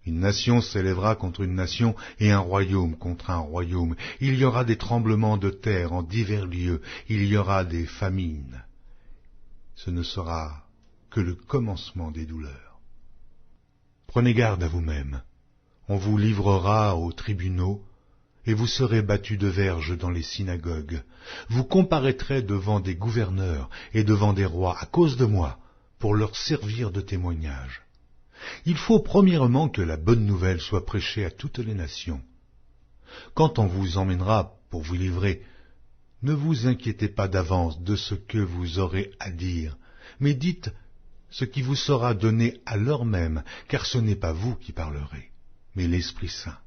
Speaker 1: Une nation s'élèvera contre une nation et un royaume contre un royaume. Il y aura des tremblements de terre en divers lieux, il y aura des famines. Ce ne sera que le commencement des douleurs. Prenez garde à vous-même. On vous livrera aux tribunaux, et vous serez battus de verges dans les synagogues. Vous comparaîtrez devant des gouverneurs et devant des rois à cause de moi, pour leur servir de témoignage. Il faut premièrement que la bonne nouvelle soit prêchée à toutes les nations. Quand on vous emmènera pour vous livrer, ne vous inquiétez pas d'avance de ce que vous aurez à dire, mais dites ce qui vous sera donné à l'heure même, car ce n'est pas vous qui parlerez, mais l'Esprit Saint.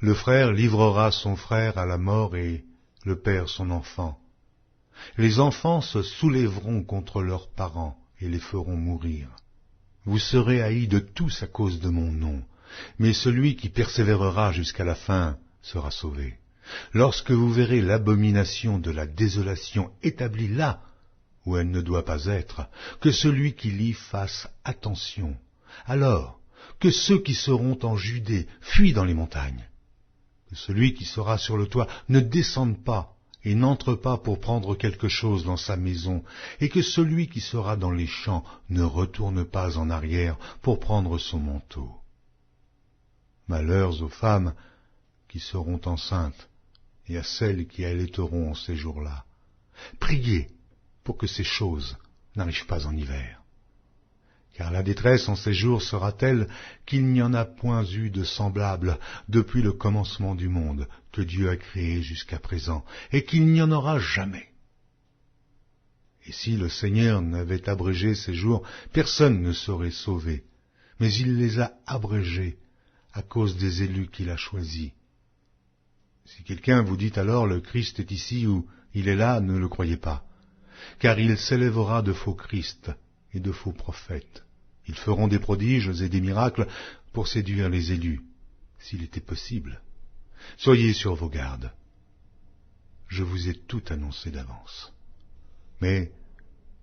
Speaker 1: Le frère livrera son frère à la mort et le père son enfant. Les enfants se soulèveront contre leurs parents et les feront mourir. Vous serez haïs de tous à cause de mon nom, mais celui qui persévérera jusqu'à la fin sera sauvé. Lorsque vous verrez l'abomination de la désolation établie là où elle ne doit pas être, que celui qui lit fasse attention. Alors, que ceux qui seront en Judée fuient dans les montagnes. Que celui qui sera sur le toit ne descende pas et n'entre pas pour prendre quelque chose dans sa maison, et que celui qui sera dans les champs ne retourne pas en arrière pour prendre son manteau. Malheurs aux femmes qui seront enceintes et à celles qui allaiteront en ces jours-là. Priez pour que ces choses n'arrivent pas en hiver. Car la détresse en ces jours sera telle qu'il n'y en a point eu de semblable depuis le commencement du monde que Dieu a créé jusqu'à présent, et qu'il n'y en aura jamais. Et si le Seigneur n'avait abrégé ces jours, personne ne serait sauvé, mais il les a abrégés à cause des élus qu'il a choisis. Si quelqu'un vous dit alors le Christ est ici ou il est là, ne le croyez pas, car il s'élèvera de faux Christ et de faux prophètes. Ils feront des prodiges et des miracles pour séduire les élus, s'il était possible. Soyez sur vos gardes. Je vous ai tout annoncé d'avance. Mais,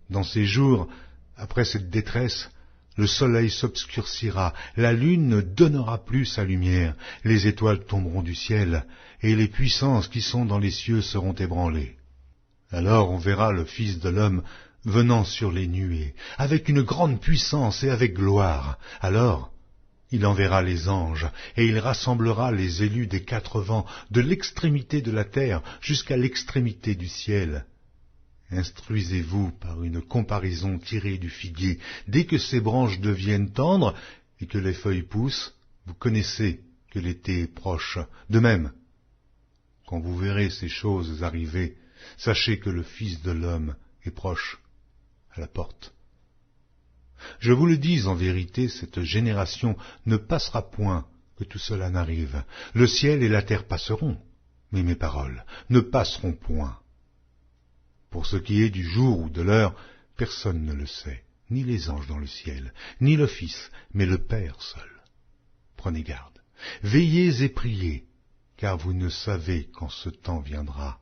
Speaker 1: dans ces jours, après cette détresse, le soleil s'obscurcira, la lune ne donnera plus sa lumière, les étoiles tomberont du ciel, et les puissances qui sont dans les cieux seront ébranlées. Alors on verra le Fils de l'homme venant sur les nuées, avec une grande puissance et avec gloire. Alors, il enverra les anges, et il rassemblera les élus des 4 vents, de l'extrémité de la terre jusqu'à l'extrémité du ciel. Instruisez-vous par une comparaison tirée du figuier. Dès que ses branches deviennent tendres et que les feuilles poussent, vous connaissez que l'été est proche. De même, quand vous verrez ces choses arriver, sachez que le Fils de l'homme est proche, à la porte. Je vous le dis en vérité, cette génération ne passera point que tout cela n'arrive. Le ciel et la terre passeront, mais mes paroles ne passeront point. Pour ce qui est du jour ou de l'heure, personne ne le sait, ni les anges dans le ciel, ni le Fils, mais le Père seul. Prenez garde, veillez et priez, car vous ne savez quand ce temps viendra.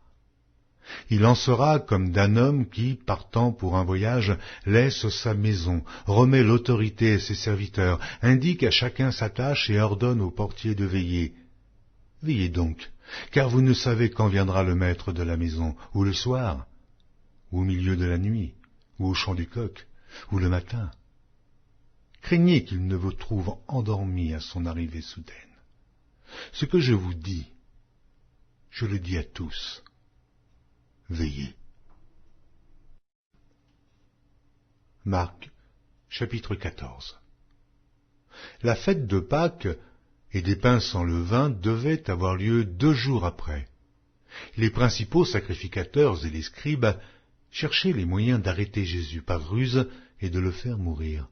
Speaker 1: Il en sera comme d'un homme qui, partant pour un voyage, laisse sa maison, remet l'autorité à ses serviteurs, indique à chacun sa tâche et ordonne au portier de veiller. Veillez donc, car vous ne savez quand viendra le maître de la maison, ou le soir, ou au milieu de la nuit, ou au chant du coq, ou le matin. craignez qu'il ne vous trouve endormi à son arrivée soudaine. Ce que je vous dis, je le dis à tous. Veillez. Marc, chapitre 14. La fête de Pâques et des pains sans levain devait avoir lieu 2 jours après. Les principaux sacrificateurs et les scribes cherchaient les moyens d'arrêter Jésus par ruse et de le faire mourir.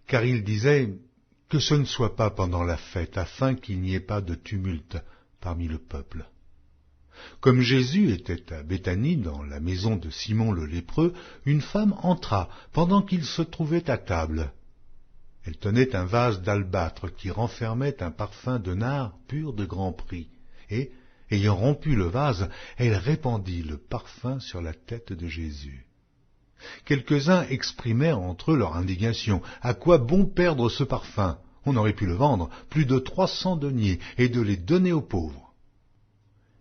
Speaker 1: Car ils disaient que ce ne soit pas pendant la fête, afin qu'il n'y ait pas de tumulte parmi le peuple. Comme Jésus était à Béthanie, dans la maison de Simon le lépreux, une femme entra pendant qu'il se trouvait à table. Elle tenait un vase d'albâtre qui renfermait un parfum de nard pur de grand prix, et, ayant rompu le vase, elle répandit le parfum sur la tête de Jésus. Quelques-uns exprimaient entre eux leur indignation. À quoi bon perdre ce parfum? On aurait pu le vendre plus de 300 deniers et de les donner aux pauvres.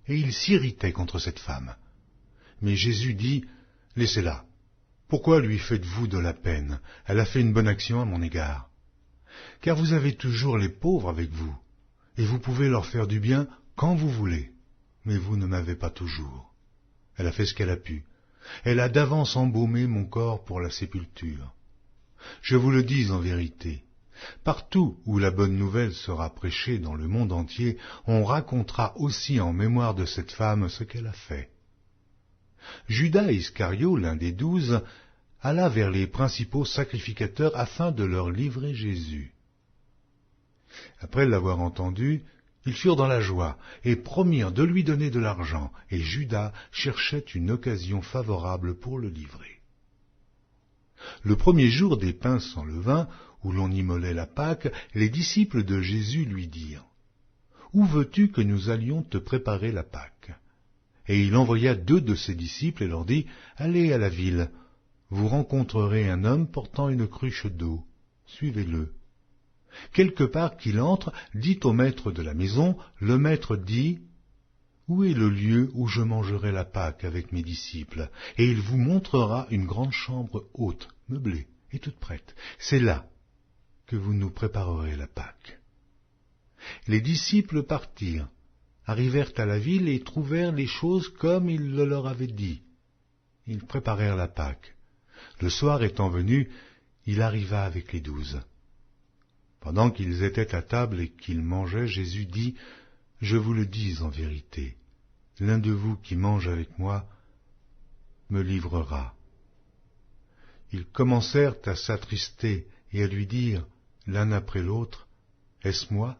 Speaker 1: Et ils s'irritaient contre cette femme. Mais Jésus dit, « Laissez-la. Pourquoi lui faites-vous de la peine? Elle a fait une bonne action à mon égard. Car vous avez toujours les pauvres avec vous, et vous pouvez leur faire du bien quand vous voulez, mais vous ne m'avez pas toujours. Elle a fait ce qu'elle a pu. Elle a d'avance embaumé mon corps pour la sépulture. Je vous le dis en vérité, partout où la bonne nouvelle sera prêchée dans le monde entier, on racontera aussi en mémoire de cette femme ce qu'elle a fait. » Judas Iscario, l'un des 12, alla vers les principaux sacrificateurs afin de leur livrer Jésus. Après l'avoir entendu, ils furent dans la joie et promirent de lui donner de l'argent, et Judas cherchait une occasion favorable pour le livrer. Le premier jour des pains sans levain, où l'on immolait la Pâque, les disciples de Jésus lui dirent, « Où veux-tu que nous allions te préparer la Pâque ?» Et il envoya 2 de ses disciples et leur dit, « Allez à la ville, vous rencontrerez un homme portant une cruche d'eau, suivez-le. Quelque part qu'il entre, dites au maître de la maison, le maître dit, « Où est le lieu où je mangerai la Pâque avec mes disciples ?» Et il vous montrera une grande chambre haute, meublée et toute prête. C'est là que vous nous préparerez la Pâque. Les disciples partirent, arrivèrent à la ville et trouvèrent les choses comme il le leur avait dit. Ils préparèrent la Pâque. Le soir étant venu, il arriva avec les 12. Pendant qu'ils étaient à table et qu'ils mangeaient, Jésus dit, « Je vous le dis en vérité, l'un de vous qui mange avec moi me livrera. » Ils commencèrent à s'attrister et à lui dire, l'un après l'autre, « Est-ce moi ?»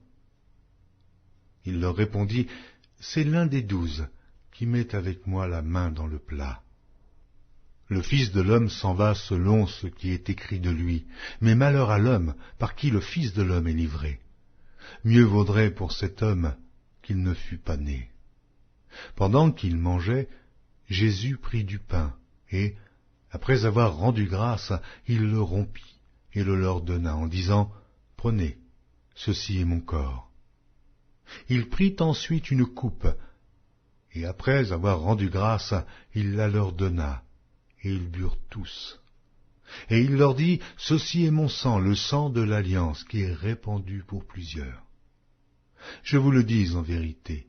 Speaker 1: Il leur répondit, « C'est l'un des 12 qui met avec moi la main dans le plat. Le Fils de l'homme s'en va selon ce qui est écrit de lui, mais malheur à l'homme par qui le Fils de l'homme est livré. Mieux vaudrait pour cet homme qu'il ne fût pas né. » Pendant qu'il mangeait, Jésus prit du pain, et, après avoir rendu grâce, il le rompit et le leur donna en disant, « Prenez, ceci est mon corps. » Il prit ensuite une coupe, et après avoir rendu grâce, il la leur donna, et ils burent tous. Et il leur dit, « Ceci est mon sang, le sang de l'alliance, qui est répandu pour plusieurs. Je vous le dis en vérité,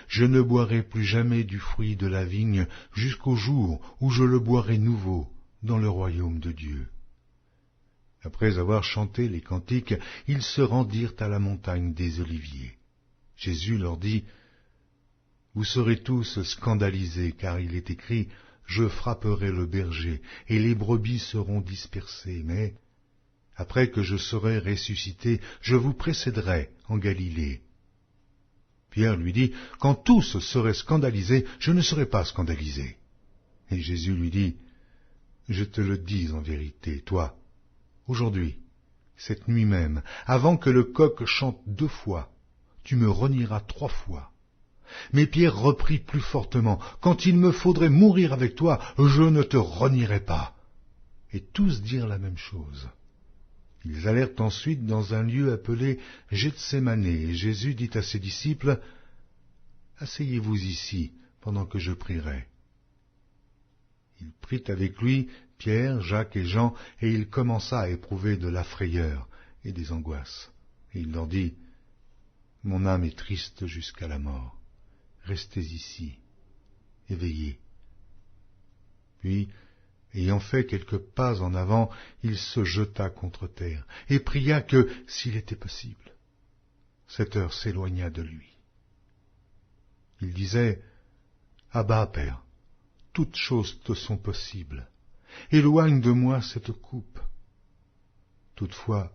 Speaker 1: je ne boirai plus jamais du fruit de la vigne jusqu'au jour où je le boirai nouveau dans le royaume de Dieu. » Après avoir chanté les cantiques, ils se rendirent à la montagne des Oliviers. Jésus leur dit, « Vous serez tous scandalisés, car il est écrit, « Je frapperai le berger, et les brebis seront dispersées, mais, après que je serai ressuscité, je vous précéderai en Galilée. » Pierre lui dit, « Quand tous seraient scandalisés, je ne serai pas scandalisé. » Et Jésus lui dit, « Je te le dis en vérité, toi, aujourd'hui, cette nuit même, avant que le coq chante 2 fois, tu me renieras 3 fois. » Mais Pierre reprit plus fortement, « Quand il me faudrait mourir avec toi, je ne te renierai pas. » Et tous dirent la même chose. Ils allèrent ensuite dans un lieu appelé Gethsémane, et Jésus dit à ses disciples, « Asseyez-vous ici, pendant que je prierai. » Il prit avec lui Pierre, Jacques et Jean, et il commença à éprouver de la frayeur et des angoisses. Et il leur dit, « Mon âme est triste jusqu'à la mort. Restez ici, et veillez. » Puis, ayant fait quelques pas en avant, il se jeta contre terre, et pria que, s'il était possible, cette heure s'éloignât de lui. Il disait, « Abba, Père, toutes choses te sont possibles. Éloigne de moi cette coupe. Toutefois,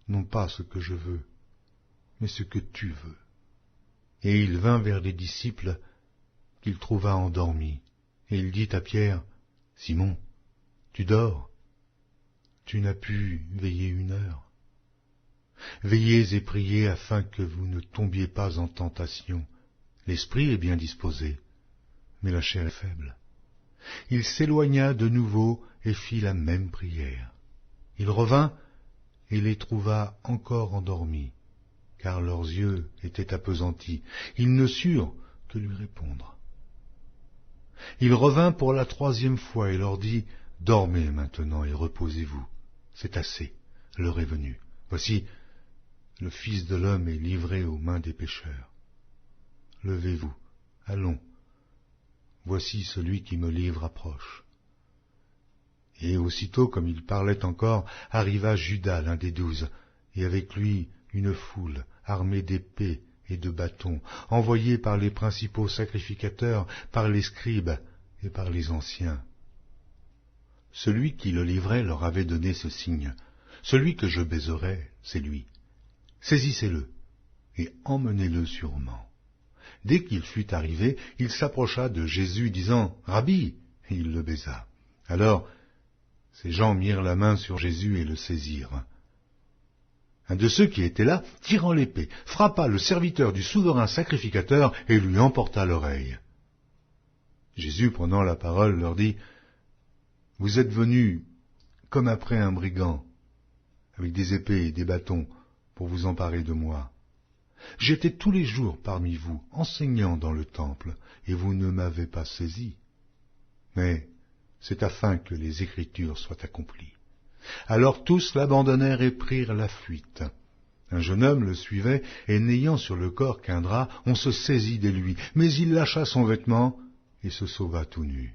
Speaker 1: non pas ce que je veux, mais ce que tu veux. » Et il vint vers les disciples qu'il trouva endormis, et il dit à Pierre, « Simon, tu dors? Tu n'as pu veiller 1 heure? Veillez et priez afin que vous ne tombiez pas en tentation. L'esprit est bien disposé, mais la chair est faible. » Il s'éloigna de nouveau et fit la même prière. Il revint et les trouva encore endormis, car leurs yeux étaient appesantis. Ils ne surent que lui répondre. Il revint pour la 3e fois et leur dit, « Dormez maintenant et reposez-vous. C'est assez, l'heure est venue. Voici, le Fils de l'homme est livré aux mains des pécheurs. Levez-vous, allons. Voici celui qui me livre approche. » Et aussitôt, comme il parlait encore, arriva Judas, l'un des 12, et avec lui une foule armée d'épées et de bâtons, envoyés par les principaux sacrificateurs, par les scribes et par les anciens. Celui qui le livrait leur avait donné ce signe, « Celui que je baiserai, c'est lui. Saisissez-le et emmenez-le sûrement. » Dès qu'il fut arrivé, il s'approcha de Jésus, disant, « Rabbi !» et il le baisa. Alors, ces gens mirent la main sur Jésus et le saisirent. Un de ceux qui étaient là, tirant l'épée, frappa le serviteur du souverain sacrificateur et lui emporta l'oreille. Jésus, prenant la parole, leur dit, « Vous êtes venus comme après un brigand, avec des épées et des bâtons, pour vous emparer de moi. J'étais tous les jours parmi vous, enseignant dans le temple, et vous ne m'avez pas saisi. Mais c'est afin que les Écritures soient accomplies. » Alors tous l'abandonnèrent et prirent la fuite. Un jeune homme le suivait, et n'ayant sur le corps qu'un drap, on se saisit de lui, mais il lâcha son vêtement et se sauva tout nu.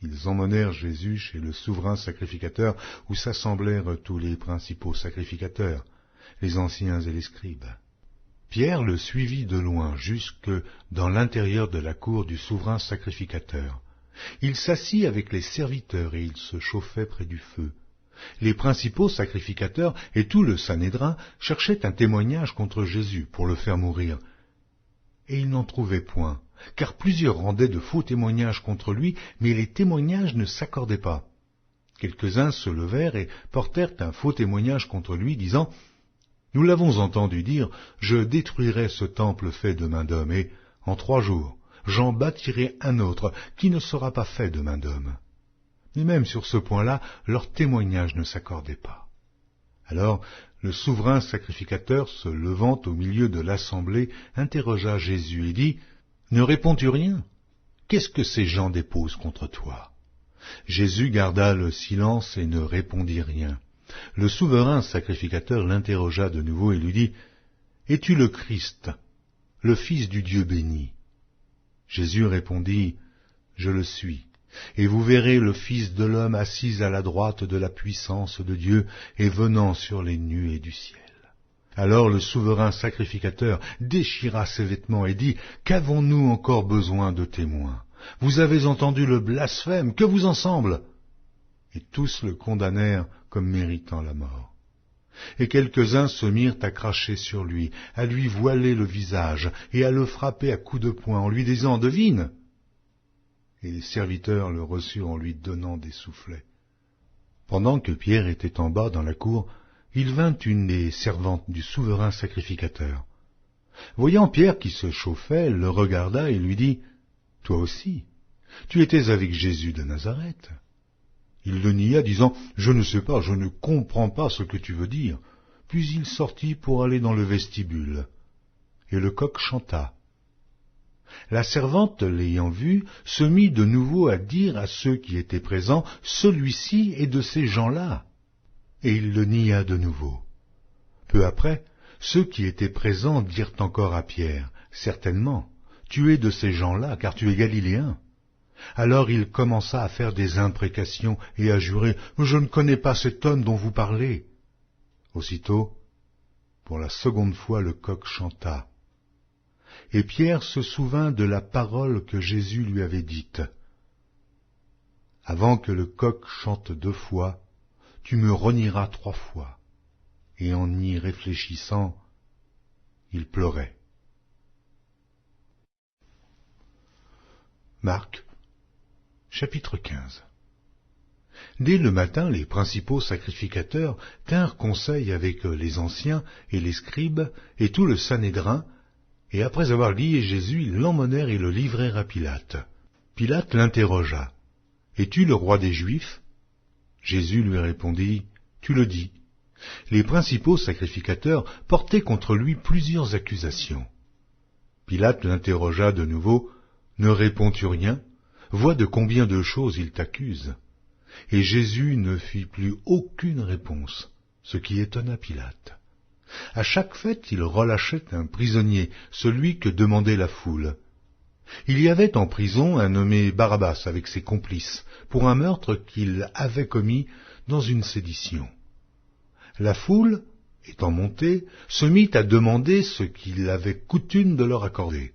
Speaker 1: Ils emmenèrent Jésus chez le souverain sacrificateur, où s'assemblèrent tous les principaux sacrificateurs, les anciens et les scribes. Pierre le suivit de loin jusque dans l'intérieur de la cour du souverain sacrificateur. Il s'assit avec les serviteurs et il se chauffait près du feu. Les principaux sacrificateurs et tout le Sanhédrin cherchaient un témoignage contre Jésus pour le faire mourir. Et ils n'en trouvaient point, car plusieurs rendaient de faux témoignages contre lui, mais les témoignages ne s'accordaient pas. Quelques-uns se levèrent et portèrent un faux témoignage contre lui, disant « Nous l'avons entendu dire, je détruirai ce temple fait de main d'homme, et en 3 jours, j'en bâtirai un autre qui ne sera pas fait de main d'homme. » Mais même sur ce point-là, leur témoignage ne s'accordait pas. Alors, le souverain sacrificateur, se levant au milieu de l'assemblée, interrogea Jésus et dit, « Ne réponds-tu rien? Qu'est-ce que ces gens déposent contre toi ?» Jésus garda le silence et ne répondit rien. Le souverain sacrificateur l'interrogea de nouveau et lui dit, « Es-tu le Christ, le Fils du Dieu béni ?» Jésus répondit, « Je le suis, et vous verrez le Fils de l'homme assis à la droite de la puissance de Dieu et venant sur les nuées du ciel. » Alors le souverain sacrificateur déchira ses vêtements et dit, « Qu'avons-nous encore besoin de témoins? Vous avez entendu le blasphème, que vous en semble ?» Et tous le condamnèrent comme méritant la mort. Et quelques-uns se mirent à cracher sur lui, à lui voiler le visage et à le frapper à coups de poing en lui disant « Devine !» Et les serviteurs le reçurent en lui donnant des soufflets. Pendant que Pierre était en bas dans la cour, il vint une des servantes du souverain sacrificateur. Voyant Pierre qui se chauffait, elle le regarda et lui dit « Toi aussi, tu étais avec Jésus de Nazareth. » Il le nia, disant « Je ne sais pas, je ne comprends pas ce que tu veux dire. » Puis il sortit pour aller dans le vestibule. Et le coq chanta. La servante, l'ayant vu, se mit de nouveau à dire à ceux qui étaient présents, « Celui-ci est de ces gens-là. » Et il le nia de nouveau. Peu après, ceux qui étaient présents dirent encore à Pierre, « Certainement, tu es de ces gens-là, car tu es galiléen. » Alors il commença à faire des imprécations et à jurer, « Je ne connais pas cet homme dont vous parlez. » Aussitôt, pour la seconde fois, le coq chanta. Et Pierre se souvint de la parole que Jésus lui avait dite. « Avant que le coq chante 2 fois, tu me renieras 3 fois. » Et en y réfléchissant, il pleurait. Marc, chapitre 15. Dès le matin, les principaux sacrificateurs tinrent conseil avec les anciens et les scribes et tout le Sanhédrin, et après avoir lié Jésus, ils l'emmenèrent et le livrèrent à Pilate. Pilate l'interrogea. « Es-tu le roi des Juifs ?» Jésus lui répondit, « Tu le dis. » Les principaux sacrificateurs portaient contre lui plusieurs accusations. Pilate l'interrogea de nouveau, « Ne réponds-tu rien? Vois de combien de choses il t'accuse. » Et Jésus ne fit plus aucune réponse, ce qui étonna Pilate. À chaque fête, il relâchait un prisonnier, celui que demandait la foule. Il y avait en prison un nommé Barabbas avec ses complices, pour un meurtre qu'il avait commis dans une sédition. La foule, étant montée, se mit à demander ce qu'il avait coutume de leur accorder.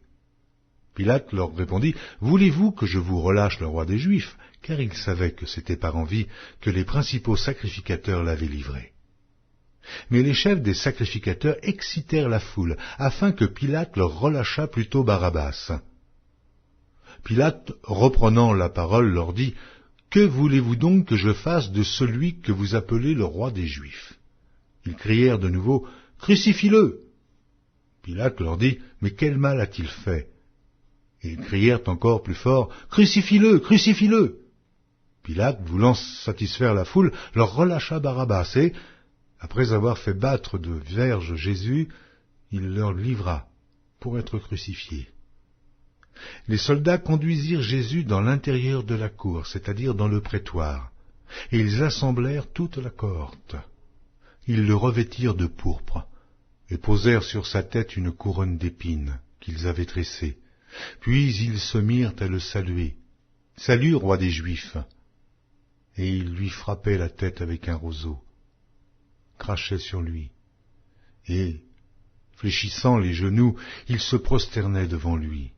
Speaker 1: Pilate leur répondit, « Voulez-vous que je vous relâche le roi des Juifs ?» Car il savait que c'était par envie que les principaux sacrificateurs l'avaient livré. Mais les chefs des sacrificateurs excitèrent la foule, afin que Pilate leur relâchât plutôt Barabbas. Pilate, reprenant la parole, leur dit, « Que voulez-vous donc que je fasse de celui que vous appelez le roi des Juifs ?» Ils crièrent de nouveau, « Crucifie-le » Pilate leur dit, « Mais quel mal a-t-il fait ?» Ils crièrent encore plus fort, « Crucifie-le, crucifie-le » Pilate, voulant satisfaire la foule, leur relâcha Barabbas et, après avoir fait battre de verges Jésus, il leur livra pour être crucifié. Les soldats conduisirent Jésus dans l'intérieur de la cour, c'est-à-dire dans le prétoire, et ils assemblèrent toute la cohorte. Ils le revêtirent de pourpre, et posèrent sur sa tête une couronne d'épines qu'ils avaient tressée. Puis ils se mirent à le saluer. « Salut, roi des Juifs !» Et ils lui frappaient la tête avec un roseau, crachaient sur lui, et, fléchissant les genoux, ils se prosternaient devant lui.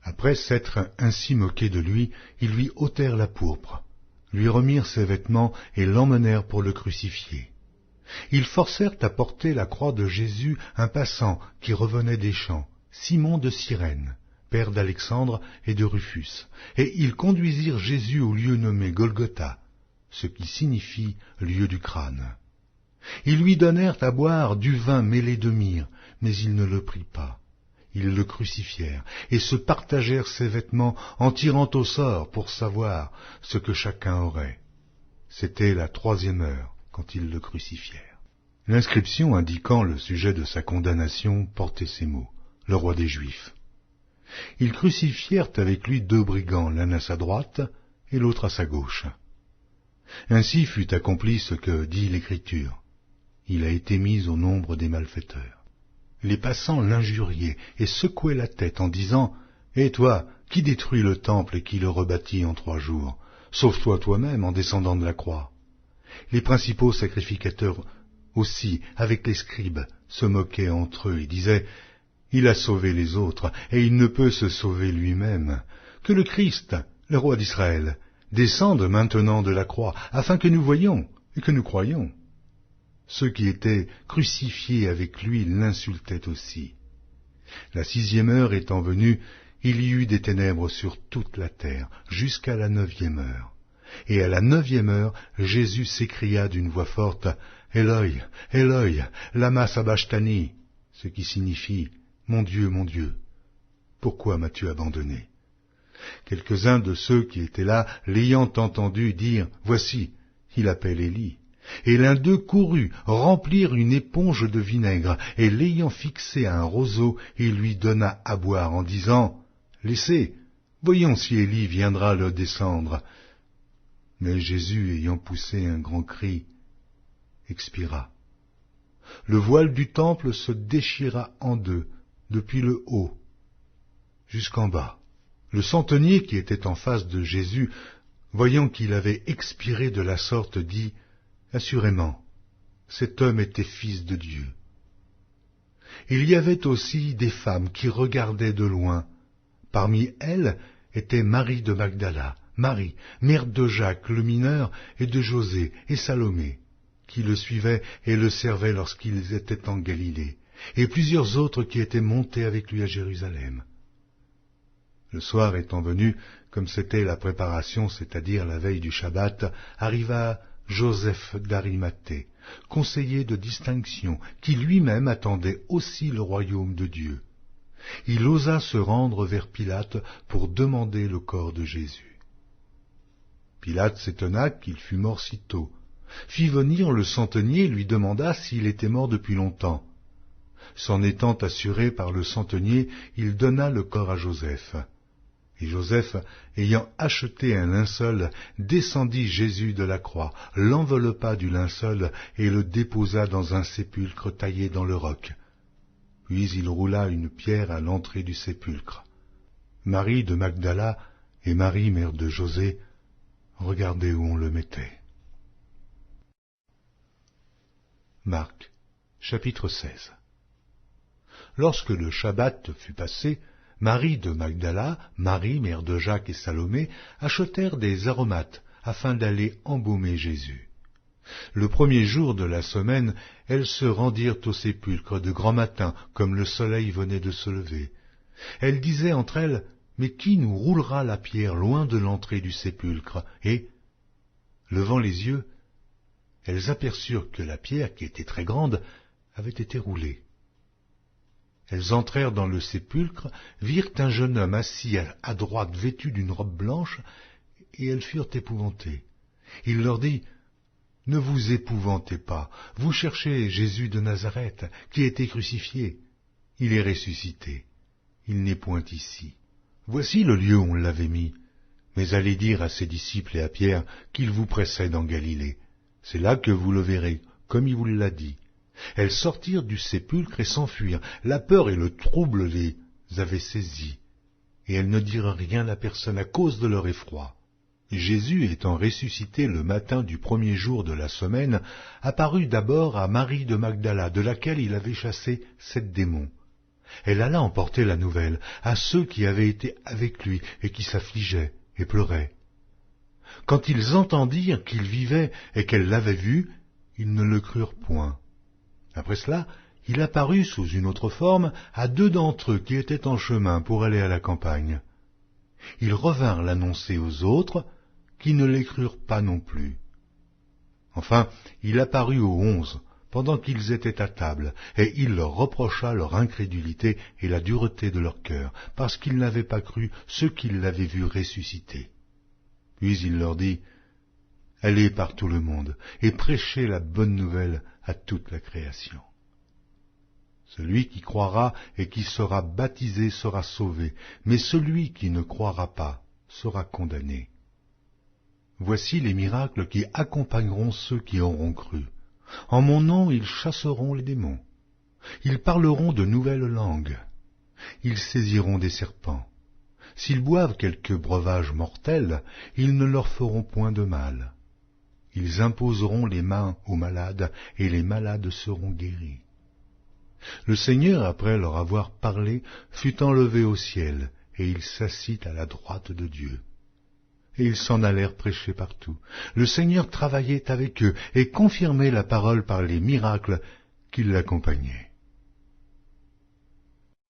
Speaker 1: Après s'être ainsi moqués de lui, ils lui ôtèrent la pourpre, lui remirent ses vêtements et l'emmenèrent pour le crucifier. Ils forcèrent à porter la croix de Jésus un passant qui revenait des champs, Simon de Cyrène, père d'Alexandre et de Rufus, et ils conduisirent Jésus au lieu nommé Golgotha, ce qui signifie lieu du crâne. Ils lui donnèrent à boire du vin mêlé de myrrhe, mais il ne le prit pas. Ils le crucifièrent et se partagèrent ses vêtements en tirant au sort pour savoir ce que chacun aurait. C'était la 3e heure quand ils le crucifièrent. L'inscription indiquant le sujet de sa condamnation portait ces mots, « Le roi des Juifs ». Ils crucifièrent avec lui 2 brigands, l'un à sa droite et l'autre à sa gauche. Ainsi fut accompli ce que dit l'Écriture. Il a été mis au nombre des malfaiteurs. Les passants l'injuriaient et secouaient la tête en disant, « Et toi, qui détruis le temple et qui le rebâtit en 3 jours? Sauve-toi toi-même en descendant de la croix. » Les principaux sacrificateurs aussi, avec les scribes, se moquaient entre eux et disaient, « Il a sauvé les autres, et il ne peut se sauver lui-même. Que le Christ, le roi d'Israël, descende maintenant de la croix, afin que nous voyions et que nous croyions. » Ceux qui étaient crucifiés avec lui l'insultaient aussi. La 6e heure étant venue, il y eut des ténèbres sur toute la terre, jusqu'à la 9e heure. Et à la 9e heure, Jésus s'écria d'une voix forte, « Eloi, Eloi, lama sabachthani » ce qui signifie « Mon Dieu, pourquoi m'as-tu abandonné ?» Quelques-uns de ceux qui étaient là, l'ayant entendu, dirent, « Voici, il appelle Élie. » Et l'un d'eux courut remplir une éponge de vinaigre, et l'ayant fixé à un roseau, il lui donna à boire en disant, « Laissez, voyons si Élie viendra le descendre. » Mais Jésus, ayant poussé un grand cri, expira. Le voile du temple se déchira en deux, depuis le haut jusqu'en bas. Le centenier qui était en face de Jésus, voyant qu'il avait expiré de la sorte, dit « Assurément, cet homme était fils de Dieu. » Il y avait aussi des femmes qui regardaient de loin. Parmi elles était Marie de Magdala, Marie, mère de Jacques le mineur, et de José et Salomé, qui le suivaient et le servaient lorsqu'ils étaient en Galilée, et plusieurs autres qui étaient montés avec lui à Jérusalem. Le soir étant venu, comme c'était la préparation, c'est-à-dire la veille du Shabbat, arriva Joseph d'Arimathée, conseiller de distinction, qui lui-même attendait aussi le royaume de Dieu. Il osa se rendre vers Pilate pour demander le corps de Jésus. Pilate s'étonna qu'il fût mort si tôt, fit venir le centenier et lui demanda s'il était mort depuis longtemps. S'en étant assuré par le centenier, il donna le corps à Joseph. Et Joseph, ayant acheté un linceul, descendit Jésus de la croix, l'enveloppa du linceul et le déposa dans un sépulcre taillé dans le roc. Puis il roula une pierre à l'entrée du sépulcre. Marie de Magdala et Marie, mère de José, regardaient où on le mettait. Marc, chapitre 16. Lorsque le Shabbat fut passé, Marie de Magdala, Marie, mère de Jacques et Salomé, achetèrent des aromates afin d'aller embaumer Jésus. Le premier jour de la semaine, elles se rendirent au sépulcre de grand matin, comme le soleil venait de se lever. Elles disaient entre elles, « Mais qui nous roulera la pierre loin de l'entrée du sépulcre ?» Et, levant les yeux, elles aperçurent que la pierre, qui était très grande, avait été roulée. Elles entrèrent dans le sépulcre, virent un jeune homme assis à droite vêtu d'une robe blanche, et elles furent épouvantées. Il leur dit, « Ne vous épouvantez pas, vous cherchez Jésus de Nazareth, qui a été crucifié. Il est ressuscité. Il n'est point ici. Voici le lieu où on l'avait mis. Mais allez dire à ses disciples et à Pierre qu'il vous précède en Galilée. C'est là que vous le verrez, comme il vous l'a dit. » Elles sortirent du sépulcre et s'enfuirent. La peur et le trouble les avaient saisies, et elles ne dirent rien à personne à cause de leur effroi. Jésus, étant ressuscité le matin du premier jour de la semaine, apparut d'abord à Marie de Magdala, de laquelle il avait chassé 7 démons. Elle alla emporter la nouvelle à ceux qui avaient été avec lui et qui s'affligeaient et pleuraient. Quand ils entendirent qu'il vivait et qu'elle l'avait vu, ils ne le crurent point. Après cela, il apparut sous une autre forme à 2 d'entre eux qui étaient en chemin pour aller à la campagne. Ils revinrent l'annoncer aux autres, qui ne les crurent pas non plus. Enfin, il apparut aux 11, pendant qu'ils étaient à table, et il leur reprocha leur incrédulité et la dureté de leur cœur, parce qu'ils n'avaient pas cru ceux qui l'avaient vu ressusciter. Puis il leur dit, « Allez par tout le monde, et prêchez la bonne nouvelle à toute la création. Celui qui croira et qui sera baptisé sera sauvé, mais celui qui ne croira pas sera condamné. Voici les miracles qui accompagneront ceux qui auront cru. En mon nom, ils chasseront les démons. Ils parleront de nouvelles langues. Ils saisiront des serpents. S'ils boivent quelque breuvage mortel, ils ne leur feront point de mal. Ils imposeront les mains aux malades, et les malades seront guéris. » Le Seigneur, après leur avoir parlé, fut enlevé au ciel, et il s'assit à la droite de Dieu. Et ils s'en allèrent prêcher partout. Le Seigneur travaillait avec eux, et confirmait la parole par les miracles qui l'accompagnaient.